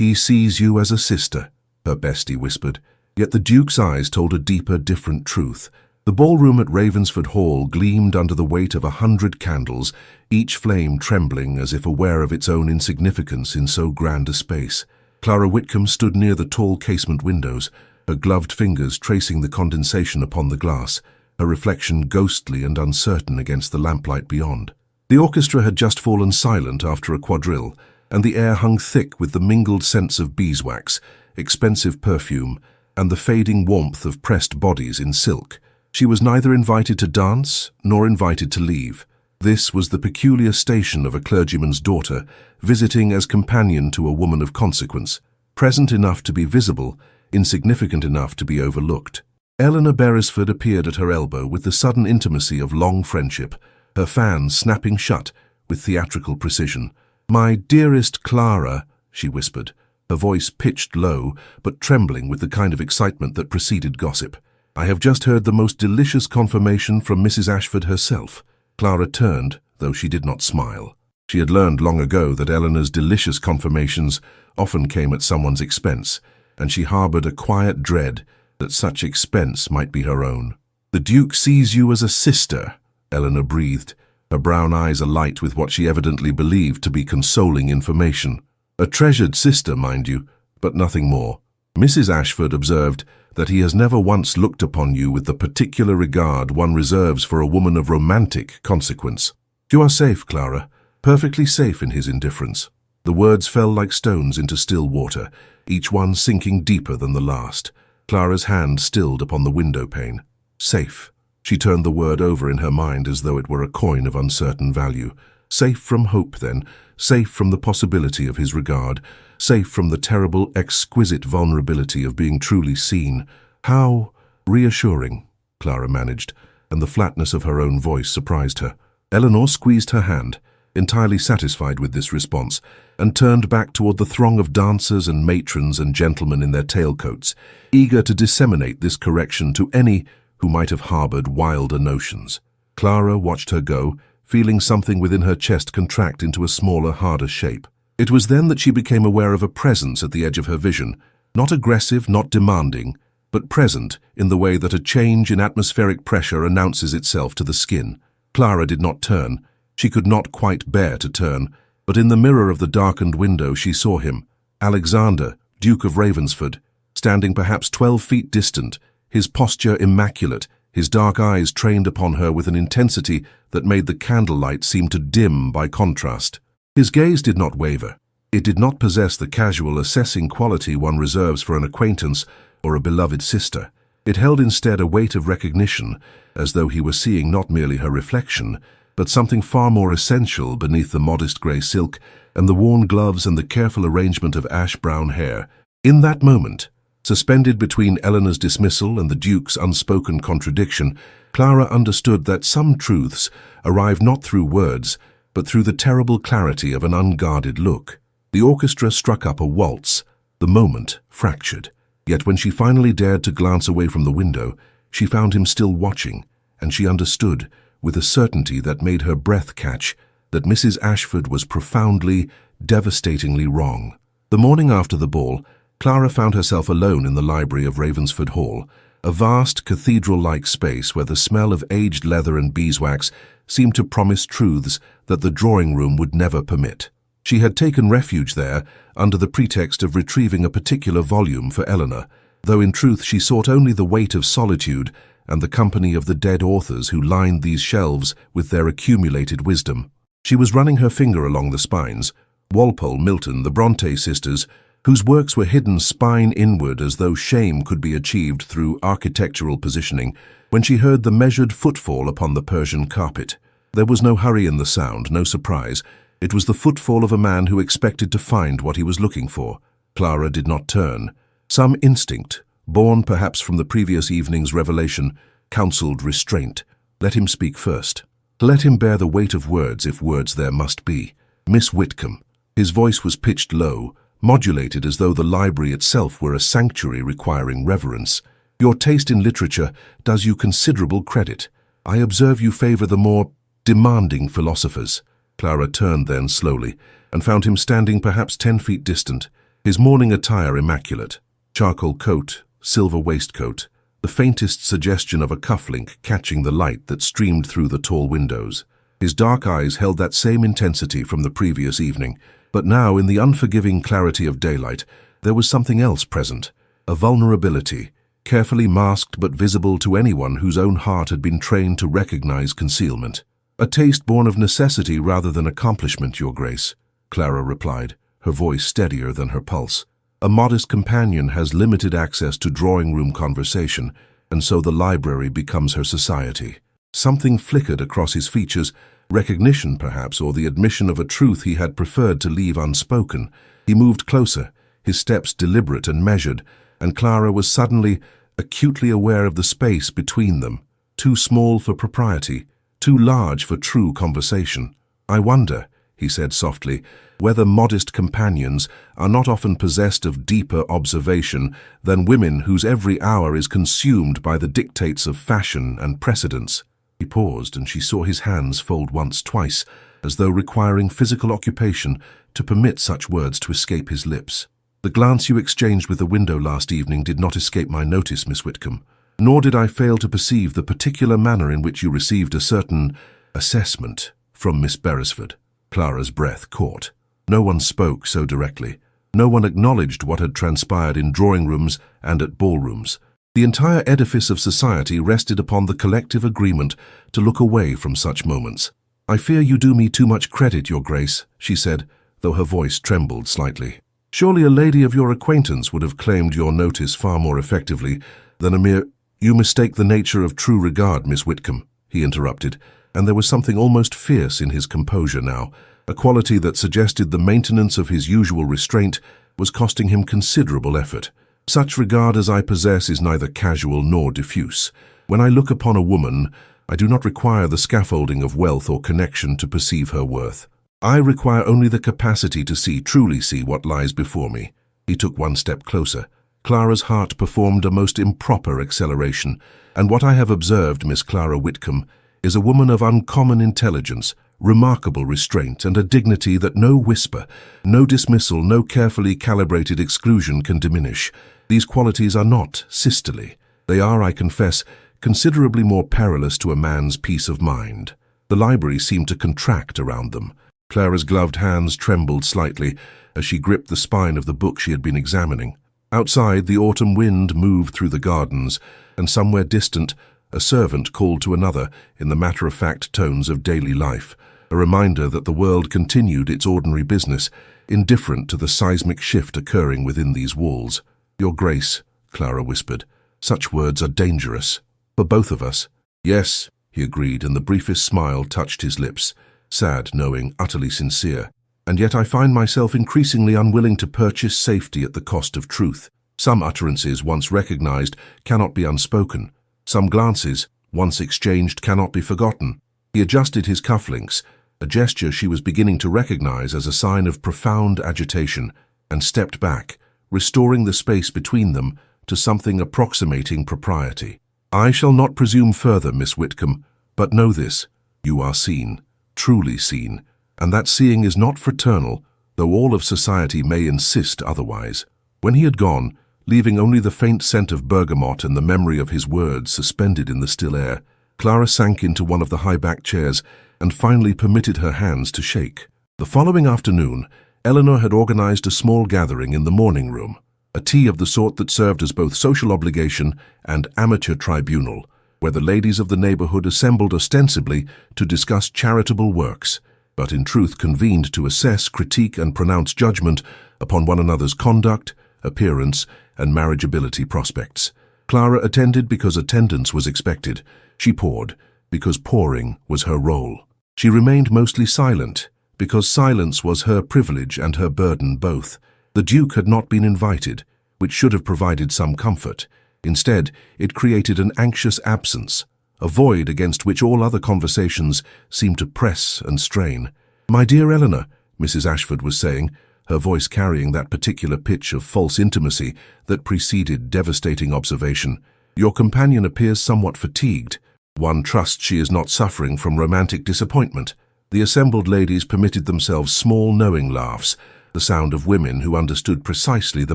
"He sees you as a sister," her bestie whispered. Yet the Duke's eyes told a deeper, different truth. The ballroom at Ravensford Hall gleamed under the weight of 100 candles, each flame trembling as if aware of its own insignificance in so grand a space. Clara Whitcomb stood near the tall casement windows, her gloved fingers tracing the condensation upon the glass, her reflection ghostly and uncertain against the lamplight beyond. The orchestra had just fallen silent after a quadrille, and the air hung thick with the mingled scents of beeswax, expensive perfume, and the fading warmth of pressed bodies in silk. She was neither invited to dance nor invited to leave. This was the peculiar station of a clergyman's daughter, visiting as companion to a woman of consequence, present enough to be visible, insignificant enough to be overlooked. Eleanor Beresford appeared at her elbow with the sudden intimacy of long friendship, her fan snapping shut with theatrical precision. "My dearest Clara," she whispered, her voice pitched low but trembling with the kind of excitement that preceded gossip. "I have just heard the most delicious confirmation from Mrs. Ashford herself." Clara turned, though she did not smile. She had learned long ago that Eleanor's delicious confirmations often came at someone's expense, and she harbored a quiet dread that such expense might be her own. "The Duke sees you as a sister," Eleanor breathed, her brown eyes alight with what she evidently believed to be consoling information. "A treasured sister, mind you, but nothing more. Mrs. Ashford observed that he has never once looked upon you with the particular regard one reserves for a woman of romantic consequence. You are safe, Clara, perfectly safe in his indifference." The words fell like stones into still water, each one sinking deeper than the last. Clara's hand stilled upon the window pane. Safe. She turned the word over in her mind as though it were a coin of uncertain value. Safe from hope, then, safe from the possibility of his regard, safe from the terrible, exquisite vulnerability of being truly seen. How reassuring, Clara managed, and the flatness of her own voice surprised her. Eleanor squeezed her hand, entirely satisfied with this response, and turned back toward the throng of dancers and matrons and gentlemen in their tailcoats, eager to disseminate this correction to any who might have harbored wilder notions. Clara watched her go, feeling something within her chest contract into a smaller, harder shape. It was then that she became aware of a presence at the edge of her vision, not aggressive, not demanding, but present in the way that a change in atmospheric pressure announces itself to the skin. Clara did not turn. She could not quite bear to turn, but in the mirror of the darkened window she saw him, Alexander, Duke of Ravensford, standing perhaps 12 feet distant, his posture immaculate, his dark eyes trained upon her with an intensity that made the candlelight seem to dim by contrast. His gaze did not waver. It did not possess the casual, assessing quality one reserves for an acquaintance or a beloved sister. It held instead a weight of recognition, as though he were seeing not merely her reflection, but something far more essential beneath the modest grey silk and the worn gloves and the careful arrangement of ash-brown hair. In that moment, suspended between Eleanor's dismissal and the Duke's unspoken contradiction, Clara understood that some truths arrive not through words, but through the terrible clarity of an unguarded look. The orchestra struck up a waltz. The moment fractured. Yet when she finally dared to glance away from the window, she found him still watching, and she understood, with a certainty that made her breath catch, that Mrs. Ashford was profoundly, devastatingly wrong. The morning after the ball, Clara found herself alone in the library of Ravensford Hall, a vast cathedral-like space where the smell of aged leather and beeswax seemed to promise truths that the drawing-room would never permit. She had taken refuge there under the pretext of retrieving a particular volume for Eleanor, though in truth she sought only the weight of solitude and the company of the dead authors who lined these shelves with their accumulated wisdom. She was running her finger along the spines, Walpole, Milton, the Bronte sisters, whose works were hidden spine inward as though shame could be achieved through architectural positioning, when she heard the measured footfall upon the Persian carpet. There was no hurry in the sound, no surprise. It was the footfall of a man who expected to find what he was looking for. Clara did not turn. Some instinct, born perhaps from the previous evening's revelation, counseled restraint. Let him speak first. Let him bear the weight of words if words there must be. Miss Whitcomb. His voice was pitched low, modulated as though the library itself were a sanctuary requiring reverence. Your taste in literature does you considerable credit. I observe you favor the more demanding philosophers. Clara turned then slowly and found him standing perhaps 10 feet distant, his morning attire immaculate. Charcoal coat, silver waistcoat, the faintest suggestion of a cufflink catching the light that streamed through the tall windows. His dark eyes held that same intensity from the previous evening, but now, in the unforgiving clarity of daylight, there was something else present, a vulnerability, carefully masked but visible to anyone whose own heart had been trained to recognize concealment. "A taste born of necessity rather than accomplishment, Your Grace," Clara replied, her voice steadier than her pulse. "A modest companion has limited access to drawing-room conversation, and so the library becomes her society." Something flickered across his features, recognition perhaps, or the admission of a truth he had preferred to leave unspoken. He moved closer, his steps deliberate and measured, and Clara was suddenly acutely aware of the space between them, too small for propriety, too large for true conversation. "I wonder," he said softly, "whether modest companions are not often possessed of deeper observation than women whose every hour is consumed by the dictates of fashion and precedence." He paused, and she saw his hands fold once, twice, as though requiring physical occupation to permit such words to escape his lips. "The glance you exchanged with the window last evening did not escape my notice, Miss Whitcomb, nor did I fail to perceive the particular manner in which you received a certain assessment from Miss Beresford." Clara's breath caught. No one spoke so directly. No one acknowledged what had transpired in drawing-rooms and at ballrooms. The entire edifice of society rested upon the collective agreement to look away from such moments. "I fear you do me too much credit, Your Grace," she said, though her voice trembled slightly. "Surely a lady of your acquaintance would have claimed your notice far more effectively than a mere—" "You mistake the nature of true regard, Miss Whitcomb," he interrupted, and there was something almost fierce in his composure now, a quality that suggested the maintenance of his usual restraint was costing him considerable effort. "Such regard as I possess is neither casual nor diffuse. When I look upon a woman, I do not require the scaffolding of wealth or connection to perceive her worth. I require only the capacity to see, truly see, what lies before me." He took one step closer. Clara's heart performed a most improper acceleration, "And what I have observed, Miss Clara Whitcomb, is a woman of uncommon intelligence, remarkable restraint, and a dignity that no whisper, no dismissal, no carefully calibrated exclusion can diminish. These qualities are not sisterly. They are, I confess, considerably more perilous to a man's peace of mind." The library seemed to contract around them. Clara's gloved hands trembled slightly as she gripped the spine of the book she had been examining. Outside, the autumn wind moved through the gardens, and somewhere distant, a servant called to another in the matter-of-fact tones of daily life, a reminder that the world continued its ordinary business, indifferent to the seismic shift occurring within these walls. "Your Grace," Clara whispered, "such words are dangerous. For both of us." "Yes," he agreed, and the briefest smile touched his lips, sad, knowing, utterly sincere. "And yet I find myself increasingly unwilling to purchase safety at the cost of truth. Some utterances, once recognized, cannot be unspoken. Some glances, once exchanged, cannot be forgotten." He adjusted his cufflinks, a gesture she was beginning to recognize as a sign of profound agitation, and stepped back, restoring the space between them to something approximating propriety. "I shall not presume further, Miss Whitcomb, but know this: you are seen, truly seen, and that seeing is not fraternal, though all of society may insist otherwise." When he had gone, leaving only the faint scent of bergamot and the memory of his words suspended in the still air, Clara sank into one of the high-backed chairs and finally permitted her hands to shake. The following afternoon, Eleanor had organized a small gathering in the morning room, a tea of the sort that served as both social obligation and amateur tribunal, where the ladies of the neighborhood assembled ostensibly to discuss charitable works, but in truth convened to assess, critique, and pronounce judgment upon one another's conduct, appearance, and marriageability prospects. Clara attended because attendance was expected. She poured because pouring was her role. She remained mostly silent because silence was her privilege and her burden both. The Duke had not been invited, which should have provided some comfort. Instead, it created an anxious absence, a void against which all other conversations seemed to press and strain. "My dear Eleanor," Mrs. Ashford was saying, her voice carrying that particular pitch of false intimacy that preceded devastating observation, "your companion appears somewhat fatigued. One trusts she is not suffering from romantic disappointment." The assembled ladies permitted themselves small, knowing laughs, the sound of women who understood precisely the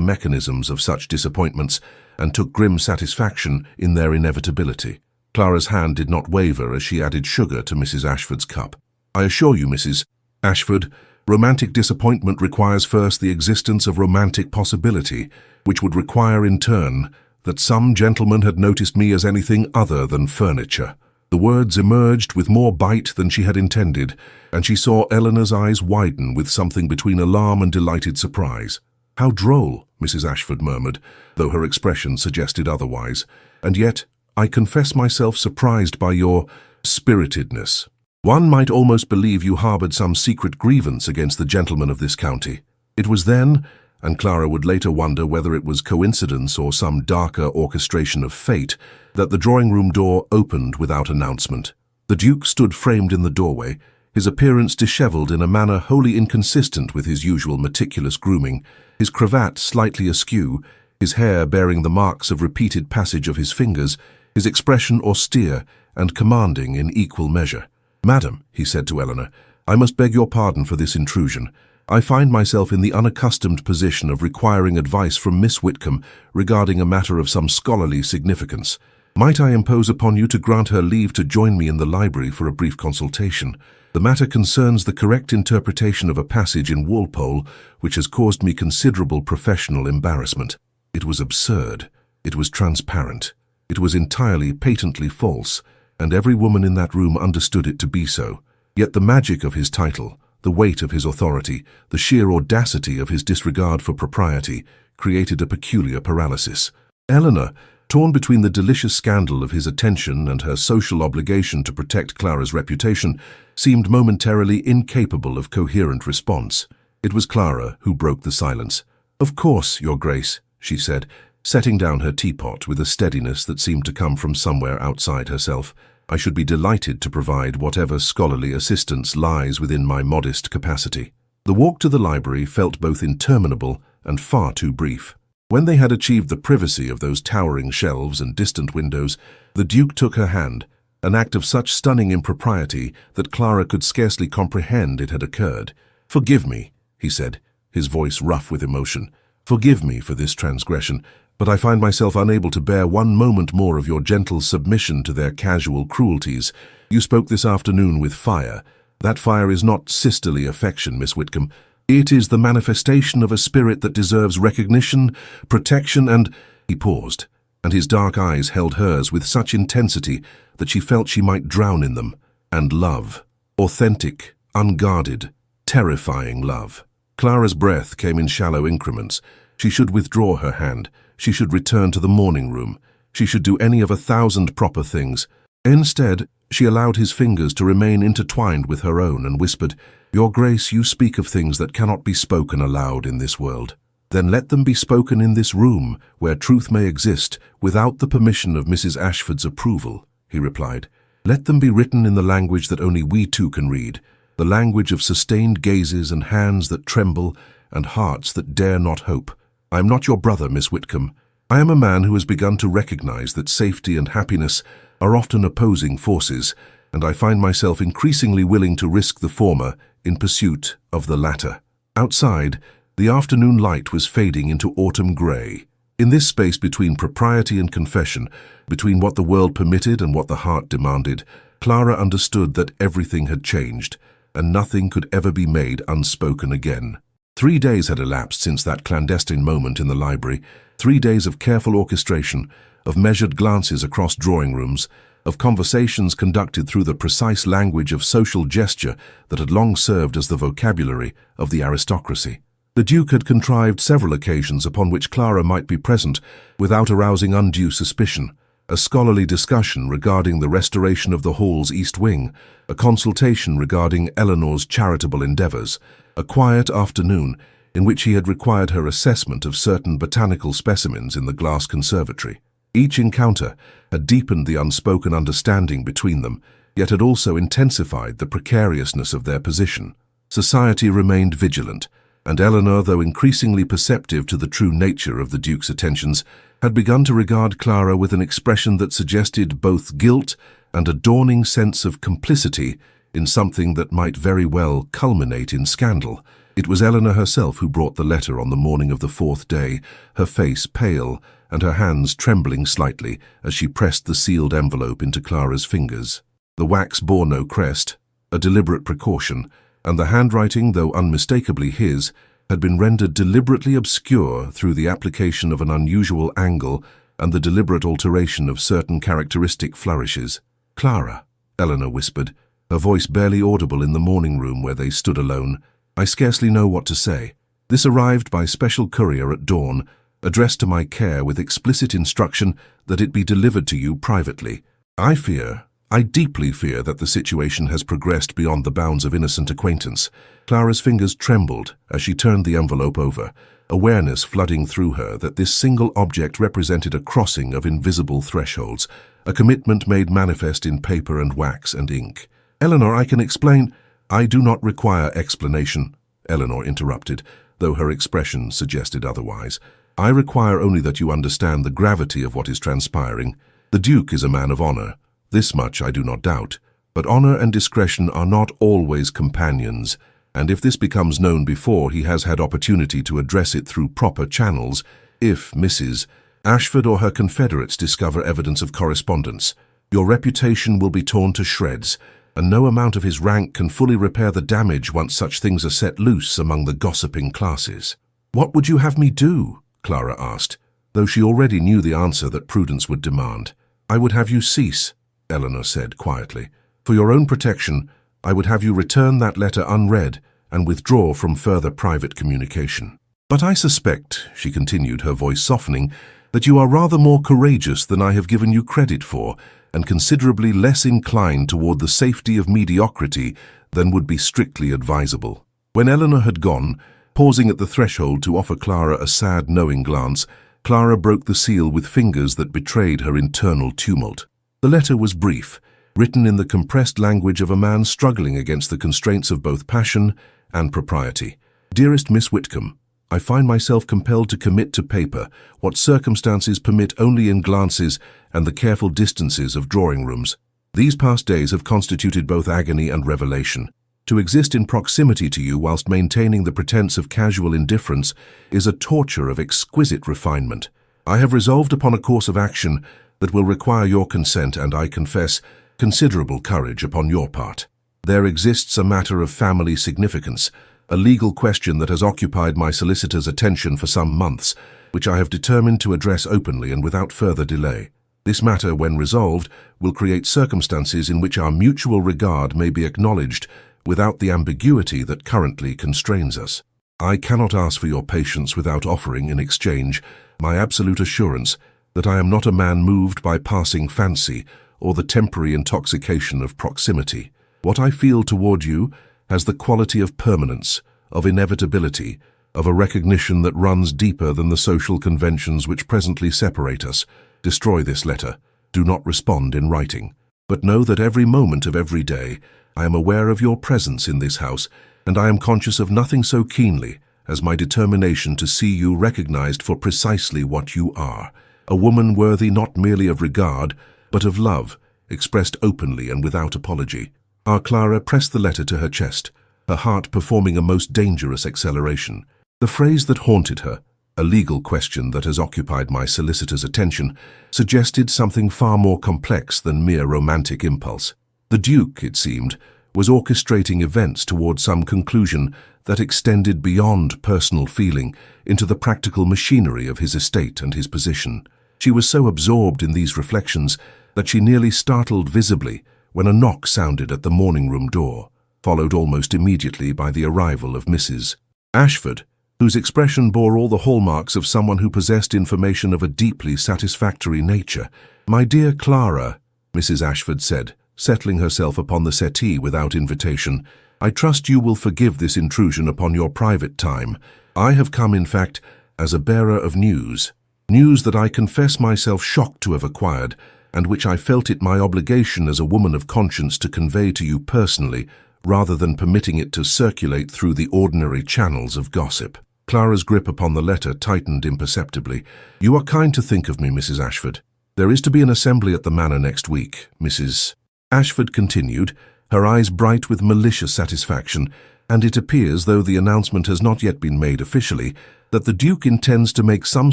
mechanisms of such disappointments and took grim satisfaction in their inevitability. Clara's hand did not waver as she added sugar to Mrs. Ashford's cup. "I assure you, Mrs. Ashford, romantic disappointment requires first the existence of romantic possibility, which would require in turn that some gentleman had noticed me as anything other than furniture." The words emerged with more bite than she had intended, and she saw Eleanor's eyes widen with something between alarm and delighted surprise. "How droll," Mrs. Ashford murmured, though her expression suggested otherwise. "And yet, I confess myself surprised by your spiritedness. One might almost believe you harbored some secret grievance against the gentlemen of this county." It was then, and Clara would later wonder whether it was coincidence or some darker orchestration of fate, that the drawing-room door opened without announcement. The Duke stood framed in the doorway, his appearance dishevelled in a manner wholly inconsistent with his usual meticulous grooming, his cravat slightly askew, his hair bearing the marks of repeated passage of his fingers, his expression austere and commanding in equal measure. "Madam," he said to Eleanor, "I must beg your pardon for this intrusion. I find myself in the unaccustomed position of requiring advice from Miss Whitcomb regarding a matter of some scholarly significance. Might I impose upon you to grant her leave to join me in the library for a brief consultation? The matter concerns the correct interpretation of a passage in Walpole which has caused me considerable professional embarrassment." It was absurd. It was transparent. It was entirely, patently false, and every woman in that room understood it to be so. Yet the magic of his title, the weight of his authority, the sheer audacity of his disregard for propriety, created a peculiar paralysis. Eleanor, torn between the delicious scandal of his attention and her social obligation to protect Clara's reputation, seemed momentarily incapable of coherent response. It was Clara who broke the silence. "Of course, Your Grace," she said, setting down her teapot with a steadiness that seemed to come from somewhere outside herself. "I should be delighted to provide whatever scholarly assistance lies within my modest capacity." The walk to the library felt both interminable and far too brief. When they had achieved the privacy of those towering shelves and distant windows, the Duke took her hand, an act of such stunning impropriety that Clara could scarcely comprehend it had occurred. "Forgive me," he said, his voice rough with emotion. "Forgive me for this transgression, but I find myself unable to bear one moment more of your gentle submission to their casual cruelties. You spoke this afternoon with fire. That fire is not sisterly affection, Miss Whitcomb. It is the manifestation of a spirit that deserves recognition, protection, and—" He paused, and his dark eyes held hers with such intensity that she felt she might drown in them. "And love. Authentic, unguarded, terrifying love." Clara's breath came in shallow increments. She should withdraw her hand. She should return to the morning room. She should do any of 1,000 proper things. Instead, she allowed his fingers to remain intertwined with her own and whispered, "Your Grace, you speak of things that cannot be spoken aloud in this world. Then let them be spoken in this room, where truth may exist, without the permission of Mrs. Ashford's approval," he replied. "Let them be written in the language that only we two can read, the language of sustained gazes and hands that tremble and hearts that dare not hope. I am not your brother, Miss Whitcomb. I am a man who has begun to recognize that safety and happiness are often opposing forces, and I find myself increasingly willing to risk the former in pursuit of the latter." Outside, the afternoon light was fading into autumn grey. In this space between propriety and confession, between what the world permitted and what the heart demanded, Clara understood that everything had changed, and nothing could ever be made unspoken again. 3 days had elapsed since that clandestine moment in the library, 3 days of careful orchestration, of measured glances across drawing rooms, of conversations conducted through the precise language of social gesture that had long served as the vocabulary of the aristocracy. The Duke had contrived several occasions upon which Clara might be present without arousing undue suspicion. A scholarly discussion regarding the restoration of the Hall's East Wing, a consultation regarding Eleanor's charitable endeavours, a quiet afternoon in which he had required her assessment of certain botanical specimens in the glass conservatory. Each encounter had deepened the unspoken understanding between them, yet had also intensified the precariousness of their position. Society remained vigilant, and Eleanor, though increasingly perceptive to the true nature of the Duke's attentions, had begun to regard Clara with an expression that suggested both guilt and a dawning sense of complicity in something that might very well culminate in scandal. It was Eleanor herself who brought the letter on the morning of the fourth day, her face pale and her hands trembling slightly as she pressed the sealed envelope into Clara's fingers. The wax bore no crest, a deliberate precaution, and the handwriting, though unmistakably his, had been rendered deliberately obscure through the application of an unusual angle and the deliberate alteration of certain characteristic flourishes. "Clara," Eleanor whispered, her voice barely audible in the morning room where they stood alone. "I scarcely know what to say. This arrived by special courier at dawn, addressed to my care with explicit instruction that it be delivered to you privately. I deeply fear that the situation has progressed beyond the bounds of innocent acquaintance." Clara's fingers trembled as she turned the envelope over, awareness flooding through her that this single object represented a crossing of invisible thresholds, a commitment made manifest in paper and wax and ink. "Eleanor, I can explain—" "I do not require explanation," Eleanor interrupted, though her expression suggested otherwise. "I require only that you understand the gravity of what is transpiring. The Duke is a man of honor. This much I do not doubt. But honor and discretion are not always companions, and if this becomes known before he has had opportunity to address it through proper channels, if Mrs. Ashford or her confederates discover evidence of correspondence, your reputation will be torn to shreds, and no amount of his rank can fully repair the damage once such things are set loose among the gossiping classes." "What would you have me do?" Clara asked, though she already knew the answer that prudence would demand. "I would have you cease," Eleanor said quietly. "For your own protection, I would have you return that letter unread and withdraw from further private communication. But I suspect," she continued, her voice softening, "that you are rather more courageous than I have given you credit for, and considerably less inclined toward the safety of mediocrity than would be strictly advisable." When Eleanor had gone, pausing at the threshold to offer Clara a sad, knowing glance, Clara broke the seal with fingers that betrayed her internal tumult. The letter was brief, written in the compressed language of a man struggling against the constraints of both passion and propriety. "Dearest Miss Whitcomb, I find myself compelled to commit to paper what circumstances permit only in glances and the careful distances of drawing rooms. These past days have constituted both agony and revelation. To exist in proximity to you whilst maintaining the pretense of casual indifference is a torture of exquisite refinement. I have resolved upon a course of action that will require your consent and, I confess, considerable courage upon your part. There exists a matter of family significance, a legal question that has occupied my solicitor's attention for some months, which I have determined to address openly and without further delay. This matter, when resolved, will create circumstances in which our mutual regard may be acknowledged without the ambiguity that currently constrains us. I cannot ask for your patience without offering, in exchange, my absolute assurance that I am not a man moved by passing fancy or the temporary intoxication of proximity. What I feel toward you has the quality of permanence, of inevitability, of a recognition that runs deeper than the social conventions which presently separate us. Destroy this letter. Do not respond in writing. But know that every moment of every day I am aware of your presence in this house, and I am conscious of nothing so keenly as my determination to see you recognized for precisely what you are. A woman worthy not merely of regard, but of love, expressed openly and without apology. Our Clara pressed the letter to her chest, her heart performing a most dangerous acceleration. The phrase that haunted her, a legal question that has occupied my solicitor's attention, suggested something far more complex than mere romantic impulse. The Duke, it seemed, was orchestrating events toward some conclusion that extended beyond personal feeling into the practical machinery of his estate and his position. She was so absorbed in these reflections that she nearly startled visibly when a knock sounded at the morning-room door, followed almost immediately by the arrival of Mrs. Ashford, whose expression bore all the hallmarks of someone who possessed information of a deeply satisfactory nature. "My dear Clara," Mrs. Ashford said, settling herself upon the settee without invitation, "I trust you will forgive this intrusion upon your private time. I have come, in fact, as a bearer of news that I confess myself shocked to have acquired, and which I felt it my obligation as a woman of conscience to convey to you personally, rather than permitting it to circulate through the ordinary channels of gossip." Clara's grip upon the letter tightened imperceptibly. "You are kind to think of me, Mrs. Ashford. There is to be an assembly at the manor next week," Mrs. Ashford continued, her eyes bright with malicious satisfaction, and it appears, though the announcement has not yet been made officially, that the Duke intends to make some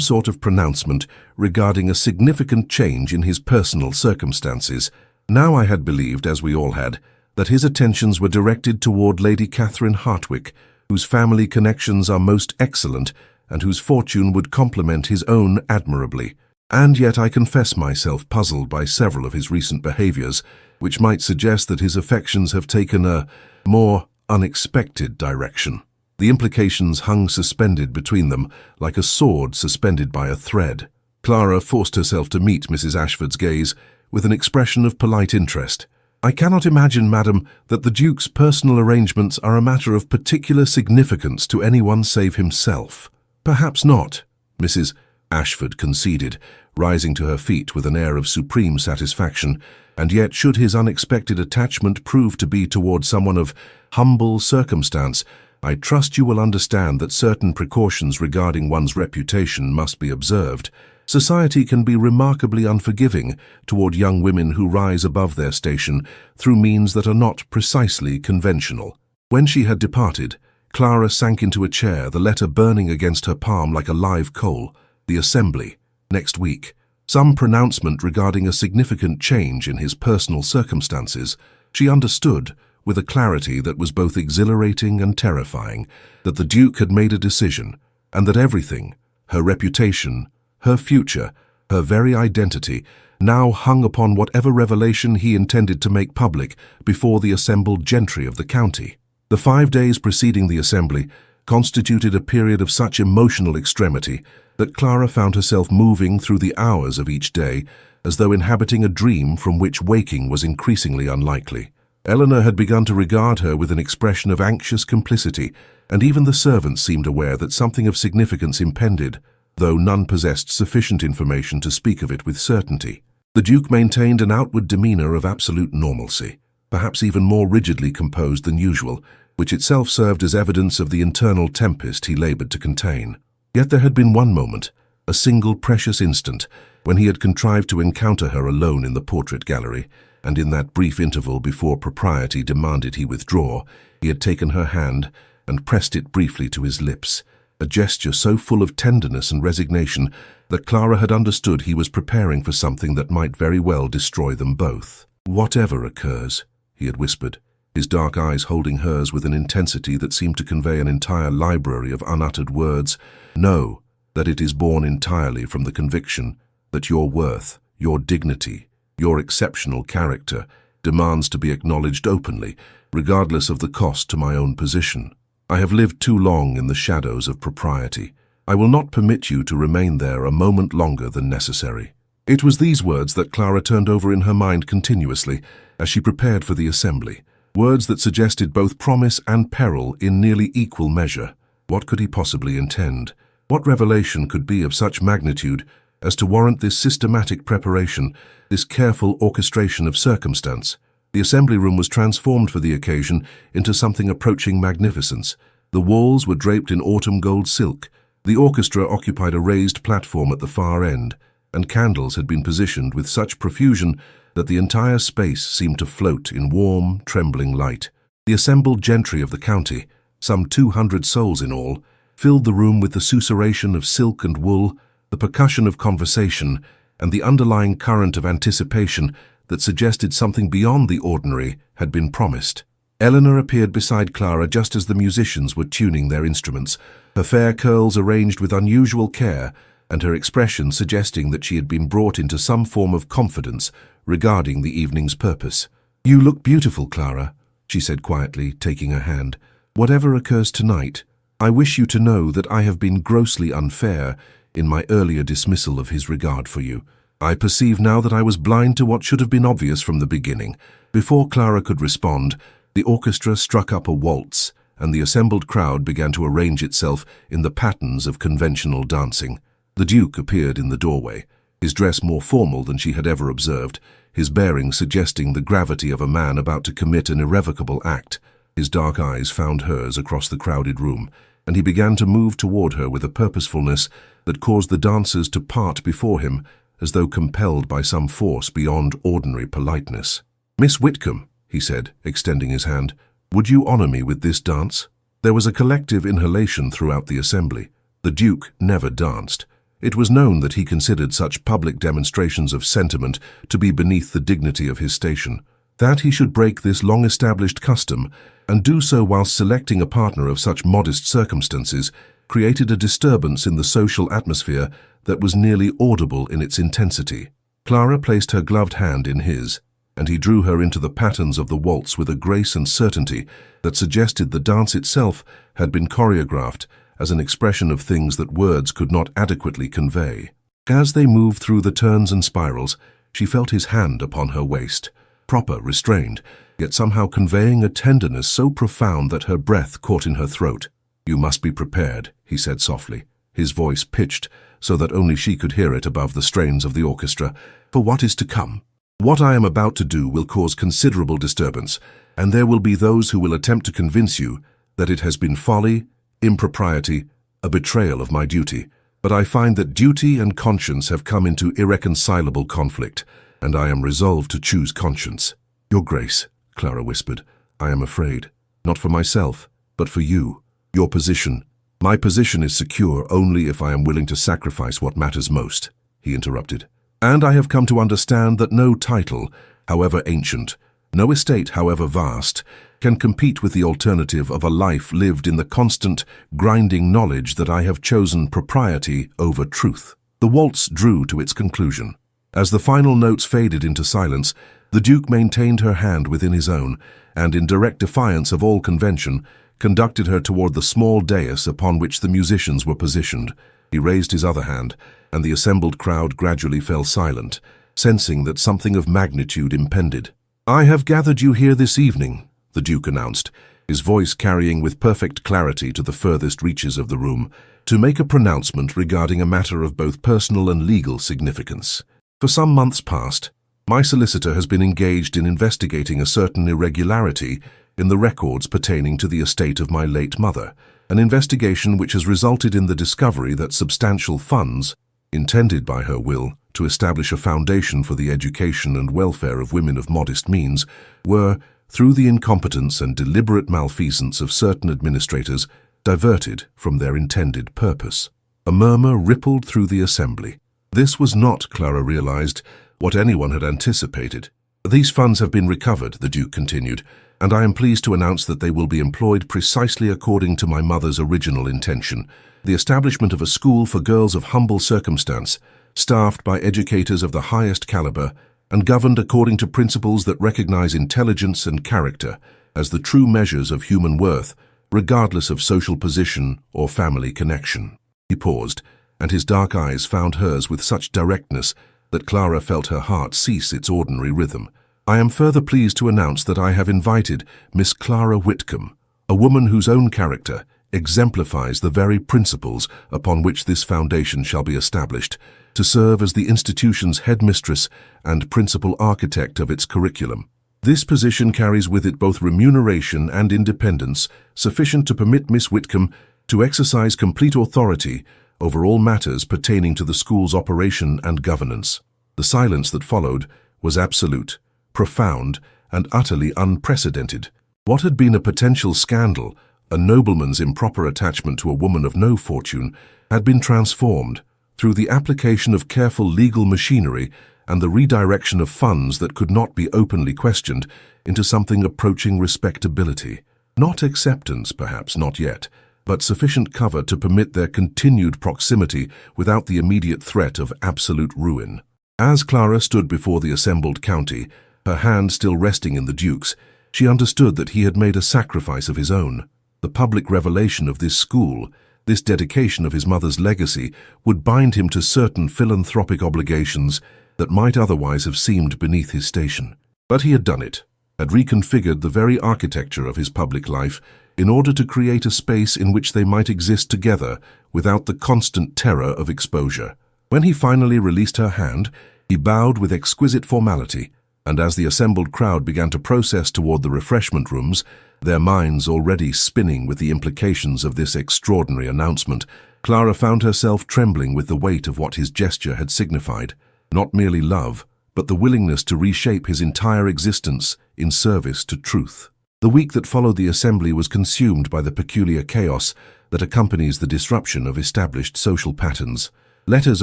sort of pronouncement regarding a significant change in his personal circumstances. Now I had believed, as we all had, that his attentions were directed toward Lady Catherine Hartwick, whose family connections are most excellent and whose fortune would complement his own admirably. And yet I confess myself puzzled by several of his recent behaviors, which might suggest that his affections have taken a more unexpected direction. The implications hung suspended between them, like a sword suspended by a thread. Clara forced herself to meet Mrs. Ashford's gaze with an expression of polite interest. "I cannot imagine, madam, that the Duke's personal arrangements are a matter of particular significance to anyone save himself." "Perhaps not," Mrs. Ashford conceded, rising to her feet with an air of supreme satisfaction, "and yet should his unexpected attachment prove to be toward someone of humble circumstance, I trust you will understand that certain precautions regarding one's reputation must be observed. Society can be remarkably unforgiving toward young women who rise above their station through means that are not precisely conventional." When she had departed, Clara sank into a chair, the letter burning against her palm like a live coal. The Assembly, next week. Some pronouncement regarding a significant change in his personal circumstances. She understood, with a clarity that was both exhilarating and terrifying, that the Duke had made a decision, and that everything, her reputation, her future, her very identity, now hung upon whatever revelation he intended to make public before the assembled gentry of the county. The 5 days preceding the assembly constituted a period of such emotional extremity that Clara found herself moving through the hours of each day as though inhabiting a dream from which waking was increasingly unlikely. Eleanor had begun to regard her with an expression of anxious complicity, and even the servants seemed aware that something of significance impended, though none possessed sufficient information to speak of it with certainty. The Duke maintained an outward demeanor of absolute normalcy, perhaps even more rigidly composed than usual, which itself served as evidence of the internal tempest he labored to contain. Yet there had been one moment, a single precious instant, when he had contrived to encounter her alone in the portrait gallery, and in that brief interval before propriety demanded he withdraw, he had taken her hand and pressed it briefly to his lips, a gesture so full of tenderness and resignation that Clara had understood he was preparing for something that might very well destroy them both. "Whatever occurs," he had whispered, his dark eyes holding hers with an intensity that seemed to convey an entire library of unuttered words, "know that it is born entirely from the conviction that your worth, your dignity, your exceptional character demands to be acknowledged openly, regardless of the cost to my own position. I have lived too long in the shadows of propriety. I will not permit you to remain there a moment longer than necessary." It was these words that Clara turned over in her mind continuously as she prepared for the assembly, words that suggested both promise and peril in nearly equal measure. What could he possibly intend? What revelation could be of such magnitude as to warrant this systematic preparation, this careful orchestration of circumstance? The assembly room was transformed for the occasion into something approaching magnificence. The walls were draped in autumn gold silk. The orchestra occupied a raised platform at the far end, and candles had been positioned with such profusion that the entire space seemed to float in warm, trembling light. The assembled gentry of the county, some 200 souls in all, filled the room with the susurration of silk and wool, the percussion of conversation, and the underlying current of anticipation that suggested something beyond the ordinary had been promised. Eleanor appeared beside Clara just as the musicians were tuning their instruments, her fair curls arranged with unusual care, and her expression suggesting that she had been brought into some form of confidence regarding the evening's purpose. "You look beautiful, Clara," she said quietly, taking her hand. "Whatever occurs tonight, I wish you to know that I have been grossly unfair in my earlier dismissal of his regard for you. I perceive now that I was blind to what should have been obvious from the beginning." Before Clara could respond, the orchestra struck up a waltz, and the assembled crowd began to arrange itself in the patterns of conventional dancing. The Duke appeared in the doorway, his dress more formal than she had ever observed, his bearing suggesting the gravity of a man about to commit an irrevocable act. His dark eyes found hers across the crowded room, and he began to move toward her with a purposefulness that caused the dancers to part before him, as though compelled by some force beyond ordinary politeness. "Miss Whitcomb," he said, extending his hand, Would you honor me with this dance? There was a collective inhalation throughout the assembly. The Duke never danced. It was known that he considered such public demonstrations of sentiment to be beneath the dignity of his station. That he should break this long-established custom, and do so whilst selecting a partner of such modest circumstances, created a disturbance in the social atmosphere that was nearly audible in its intensity. Clara placed her gloved hand in his, and he drew her into the patterns of the waltz with a grace and certainty that suggested the dance itself had been choreographed as an expression of things that words could not adequately convey. As they moved through the turns and spirals, she felt his hand upon her waist, proper, restrained, yet somehow conveying a tenderness so profound that her breath caught in her throat. "You must be prepared," he said softly, his voice pitched so that only she could hear it above the strains of the orchestra, "for what is to come. What I am about to do will cause considerable disturbance, and there will be those who will attempt to convince you that it has been folly, impropriety, a betrayal of my duty. But I find that duty and conscience have come into irreconcilable conflict, and I am resolved to choose conscience." "Your Grace," Clara whispered, "I am afraid, not for myself, but for you. Your position." "My position is secure only if I am willing to sacrifice what matters most," he interrupted. "And I have come to understand that no title, however ancient, no estate, however vast, can compete with the alternative of a life lived in the constant, grinding knowledge that I have chosen propriety over truth." The waltz drew to its conclusion. As the final notes faded into silence, the Duke maintained her hand within his own, and in direct defiance of all convention, conducted her toward the small dais upon which the musicians were positioned. He raised his other hand, and the assembled crowd gradually fell silent, sensing that something of magnitude impended. "I have gathered you here this evening," the Duke announced, his voice carrying with perfect clarity to the furthest reaches of the room, "to make a pronouncement regarding a matter of both personal and legal significance. For some months past, my solicitor has been engaged in investigating a certain irregularity in the records pertaining to the estate of my late mother, an investigation which has resulted in the discovery that substantial funds, intended by her will to establish a foundation for the education and welfare of women of modest means, were, through the incompetence and deliberate malfeasance of certain administrators, diverted from their intended purpose." A murmur rippled through the assembly. This was not, Clara realized, what anyone had anticipated. "These funds have been recovered," the Duke continued, "and I am pleased to announce that they will be employed precisely according to my mother's original intention, the establishment of a school for girls of humble circumstance, staffed by educators of the highest caliber, and governed according to principles that recognize intelligence and character as the true measures of human worth, regardless of social position or family connection." He paused, and his dark eyes found hers with such directness that Clara felt her heart cease its ordinary rhythm. "I am further pleased to announce that I have invited Miss Clara Whitcomb, a woman whose own character exemplifies the very principles upon which this foundation shall be established, to serve as the institution's headmistress and principal architect of its curriculum. This position carries with it both remuneration and independence sufficient to permit Miss Whitcomb to exercise complete authority over all matters pertaining to the school's operation and governance." The silence that followed was absolute, profound, and utterly unprecedented. What had been a potential scandal, a nobleman's improper attachment to a woman of no fortune, had been transformed, through the application of careful legal machinery and the redirection of funds that could not be openly questioned, into something approaching respectability. Not acceptance, perhaps, not yet, but sufficient cover to permit their continued proximity without the immediate threat of absolute ruin. As Clara stood before the assembled county, her hand still resting in the Duke's, she understood that he had made a sacrifice of his own. The public revelation of this school, this dedication of his mother's legacy, would bind him to certain philanthropic obligations that might otherwise have seemed beneath his station. But he had done it, had reconfigured the very architecture of his public life in order to create a space in which they might exist together without the constant terror of exposure. When he finally released her hand, he bowed with exquisite formality, and as the assembled crowd began to process toward the refreshment rooms, their minds already spinning with the implications of this extraordinary announcement, Clara found herself trembling with the weight of what his gesture had signified. Not merely love, but the willingness to reshape his entire existence in service to truth. The week that followed the assembly was consumed by the peculiar chaos that accompanies the disruption of established social patterns. Letters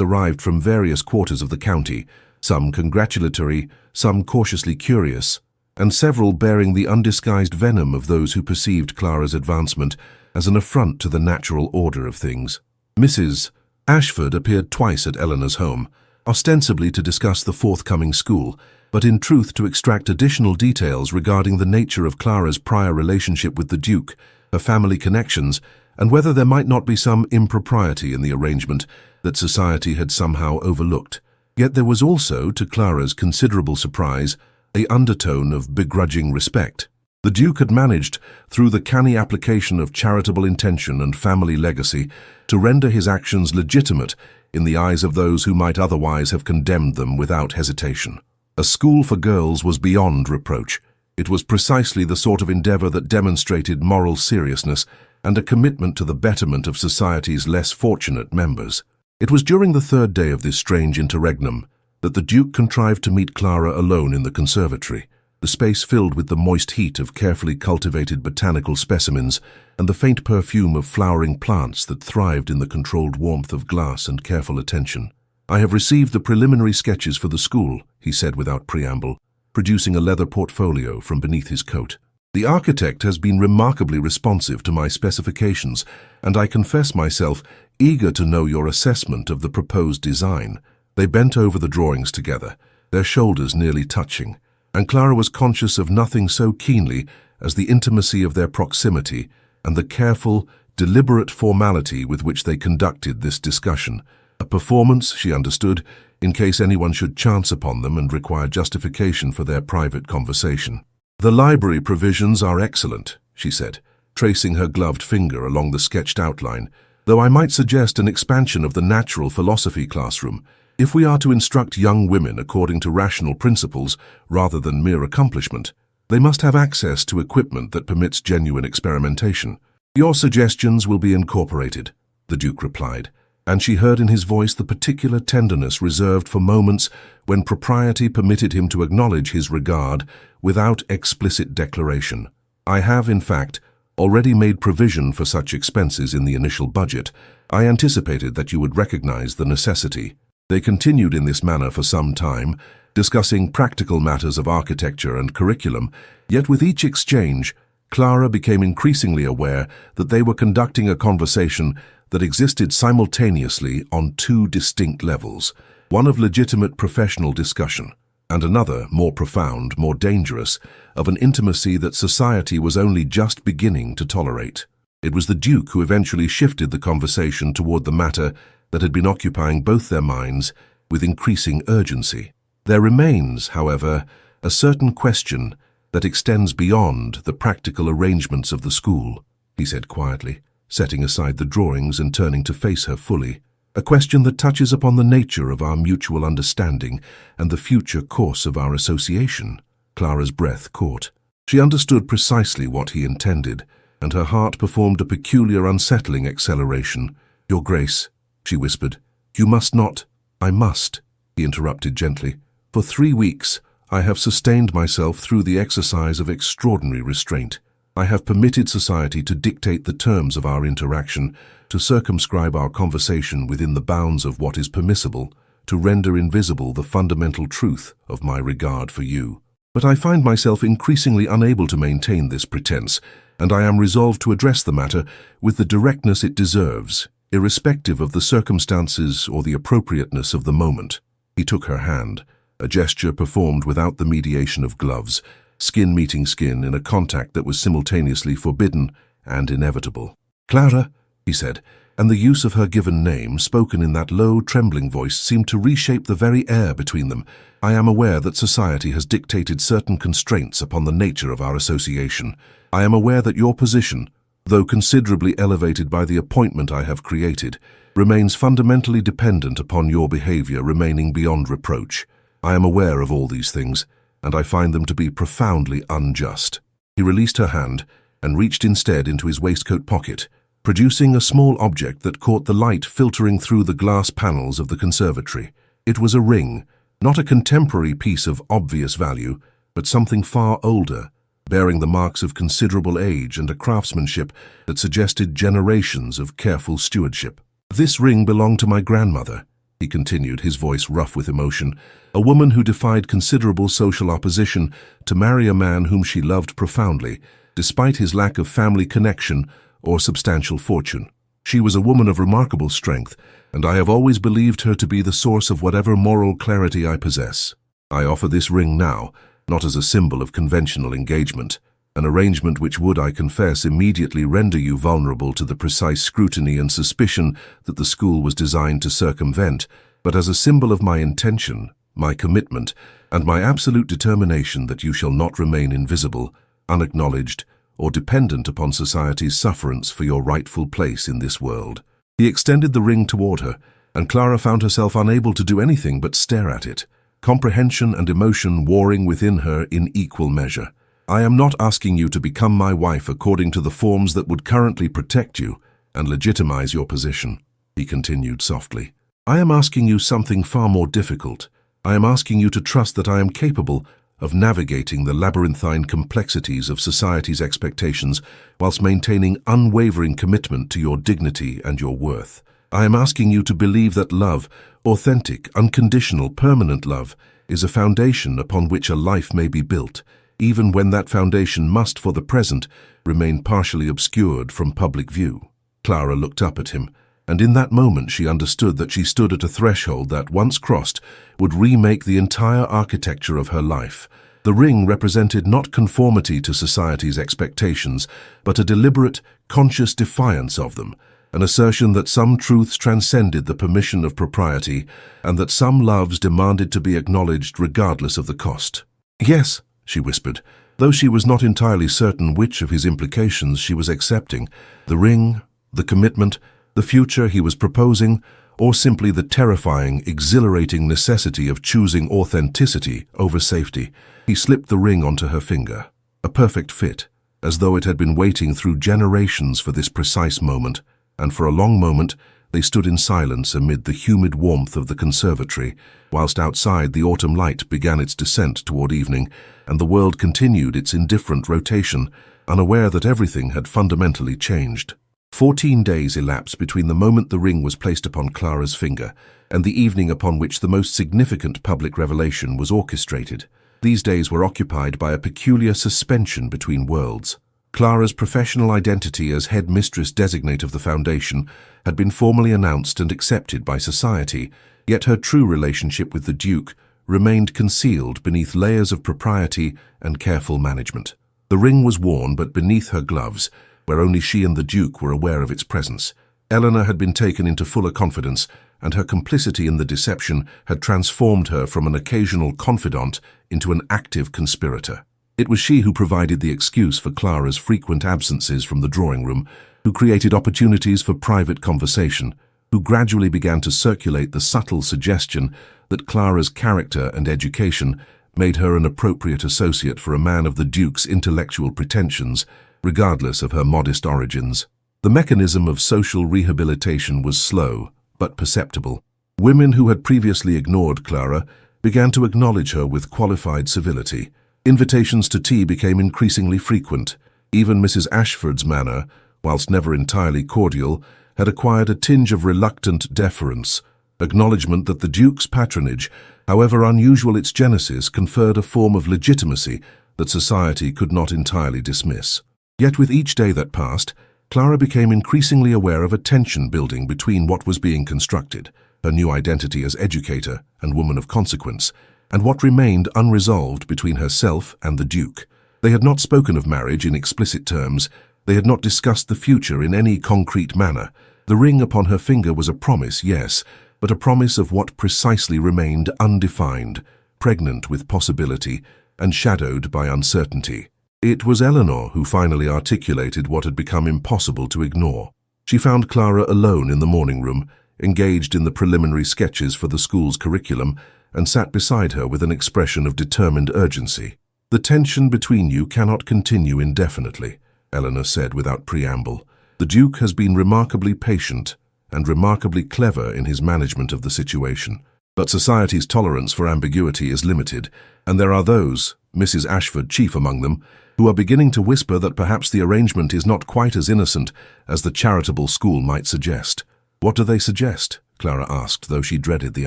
arrived from various quarters of the county, some congratulatory, some cautiously curious, and several bearing the undisguised venom of those who perceived Clara's advancement as an affront to the natural order of things. Mrs. Ashford appeared twice at Eleanor's home, ostensibly to discuss the forthcoming school, but in truth to extract additional details regarding the nature of Clara's prior relationship with the Duke, her family connections, and whether there might not be some impropriety in the arrangement that society had somehow overlooked. Yet there was also, to Clara's considerable surprise, an undertone of begrudging respect. The Duke had managed, through the canny application of charitable intention and family legacy, to render his actions legitimate in the eyes of those who might otherwise have condemned them without hesitation. A school for girls was beyond reproach. It was precisely the sort of endeavor that demonstrated moral seriousness and a commitment to the betterment of society's less fortunate members. It was during the third day of this strange interregnum that the Duke contrived to meet Clara alone in the conservatory, the space filled with the moist heat of carefully cultivated botanical specimens and the faint perfume of flowering plants that thrived in the controlled warmth of glass and careful attention. "I have received the preliminary sketches for the school," he said without preamble, producing a leather portfolio from beneath his coat. "The architect has been remarkably responsive to my specifications, and I confess myself eager to know your assessment of the proposed design." They bent over the drawings together, their shoulders nearly touching, and Clara was conscious of nothing so keenly as the intimacy of their proximity and the careful, deliberate formality with which they conducted this discussion. A performance, she understood, in case anyone should chance upon them and require justification for their private conversation. "The library provisions are excellent," she said, tracing her gloved finger along the sketched outline, "though I might suggest an expansion of the natural philosophy classroom. If we are to instruct young women according to rational principles rather than mere accomplishment, they must have access to equipment that permits genuine experimentation." "Your suggestions will be incorporated," the Duke replied, and she heard in his voice the particular tenderness reserved for moments when propriety permitted him to acknowledge his regard without explicit declaration. "I have, in fact, already made provision for such expenses in the initial budget. I anticipated that you would recognize the necessity." They continued in this manner for some time, discussing practical matters of architecture and curriculum, yet with each exchange, Clara became increasingly aware that they were conducting a conversation that existed simultaneously on two distinct levels, one of legitimate professional discussion, and another, more profound, more dangerous, of an intimacy that society was only just beginning to tolerate. It was the Duke who eventually shifted the conversation toward the matter that had been occupying both their minds with increasing urgency. "There remains, however, a certain question that extends beyond the practical arrangements of the school," he said quietly, setting aside the drawings and turning to face her fully. "A question that touches upon the nature of our mutual understanding and the future course of our association." Clara's breath caught. She understood precisely what he intended, and her heart performed a peculiar unsettling acceleration. "Your Grace," she whispered. "You must not—" "I must," he interrupted gently. "For 3 weeks, I have sustained myself through the exercise of extraordinary restraint. I have permitted society to dictate the terms of our interaction, to circumscribe our conversation within the bounds of what is permissible, to render invisible the fundamental truth of my regard for you. But I find myself increasingly unable to maintain this pretense, and I am resolved to address the matter with the directness it deserves, irrespective of the circumstances or the appropriateness of the moment." He took her hand, a gesture performed without the mediation of gloves, skin meeting skin in a contact that was simultaneously forbidden and inevitable. "Clara," he said, and the use of her given name, spoken in that low, trembling voice, seemed to reshape the very air between them. "I am aware that society has dictated certain constraints upon the nature of our association. I am aware that your position, though considerably elevated by the appointment I have created, remains fundamentally dependent upon your behavior remaining beyond reproach. I am aware of all these things, and I find them to be profoundly unjust." He released her hand and reached instead into his waistcoat pocket, producing a small object that caught the light filtering through the glass panels of the conservatory. It was a ring, not a contemporary piece of obvious value, but something far older, bearing the marks of considerable age and a craftsmanship that suggested generations of careful stewardship. "This ring belonged to my grandmother," he continued, his voice rough with emotion, "a woman who defied considerable social opposition to marry a man whom she loved profoundly, despite his lack of family connection or substantial fortune. She was a woman of remarkable strength, and I have always believed her to be the source of whatever moral clarity I possess. I offer this ring now, not as a symbol of conventional engagement, an arrangement which would, I confess, immediately render you vulnerable to the precise scrutiny and suspicion that the school was designed to circumvent, but as a symbol of my intention, my commitment, and my absolute determination that you shall not remain invisible, unacknowledged, or dependent upon society's sufferance for your rightful place in this world." He extended the ring toward her, and Clara found herself unable to do anything but stare at it, comprehension and emotion warring within her in equal measure. "I am not asking you to become my wife according to the forms that would currently protect you and legitimize your position," he continued softly. "I am asking you something far more difficult. I am asking you to trust that I am capable of navigating the labyrinthine complexities of society's expectations whilst maintaining unwavering commitment to your dignity and your worth. I am asking you to believe that love, authentic, unconditional, permanent love, is a foundation upon which a life may be built, even when that foundation must, for the present, remain partially obscured from public view." Clara looked up at him, and in that moment she understood that she stood at a threshold that, once crossed, would remake the entire architecture of her life. The ring represented not conformity to society's expectations, but a deliberate, conscious defiance of them, an assertion that some truths transcended the permission of propriety, and that some loves demanded to be acknowledged regardless of the cost. "Yes," she whispered, though she was not entirely certain which of his implications she was accepting: the ring, the commitment, the future he was proposing, or simply the terrifying, exhilarating necessity of choosing authenticity over safety. He slipped the ring onto her finger, a perfect fit, as though it had been waiting through generations for this precise moment, and for a long moment they stood in silence amid the humid warmth of the conservatory, whilst outside the autumn light began its descent toward evening, and the world continued its indifferent rotation, unaware that everything had fundamentally changed. 14 days elapsed between the moment the ring was placed upon Clara's finger and the evening upon which the most significant public revelation was orchestrated. These days were occupied by a peculiar suspension between worlds. Clara's professional identity as head mistress designate of the foundation had been formally announced and accepted by society, yet her true relationship with the Duke remained concealed beneath layers of propriety and careful management. The ring was worn, but beneath her gloves, where only she and the Duke were aware of its presence. Eleanor had been taken into fuller confidence, and her complicity in the deception had transformed her from an occasional confidant into an active conspirator. It was she who provided the excuse for Clara's frequent absences from the drawing room, who created opportunities for private conversation, who gradually began to circulate the subtle suggestion that Clara's character and education made her an appropriate associate for a man of the Duke's intellectual pretensions, regardless of her modest origins. The mechanism of social rehabilitation was slow, but perceptible. Women who had previously ignored Clara began to acknowledge her with qualified civility. Invitations to tea became increasingly frequent. Even Mrs. Ashford's manner, whilst never entirely cordial, had acquired a tinge of reluctant deference, acknowledgement that the Duke's patronage, however unusual its genesis, conferred a form of legitimacy that society could not entirely dismiss. Yet with each day that passed, Clara became increasingly aware of a tension building between what was being constructed, her new identity as educator and woman of consequence, and what remained unresolved between herself and the Duke. They had not spoken of marriage in explicit terms. They had not discussed the future in any concrete manner. The ring upon her finger was a promise, yes, but a promise of what precisely remained undefined, pregnant with possibility and shadowed by uncertainty. It was Eleanor who finally articulated what had become impossible to ignore. She found Clara alone in the morning room, engaged in the preliminary sketches for the school's curriculum, and sat beside her with an expression of determined urgency. "The tension between you cannot continue indefinitely," Eleanor said without preamble. "The Duke has been remarkably patient and remarkably clever in his management of the situation. But society's tolerance for ambiguity is limited, and there are those, Mrs. Ashford chief among them, who are beginning to whisper that perhaps the arrangement is not quite as innocent as the charitable school might suggest. What do they suggest? Clara asked, though she dreaded the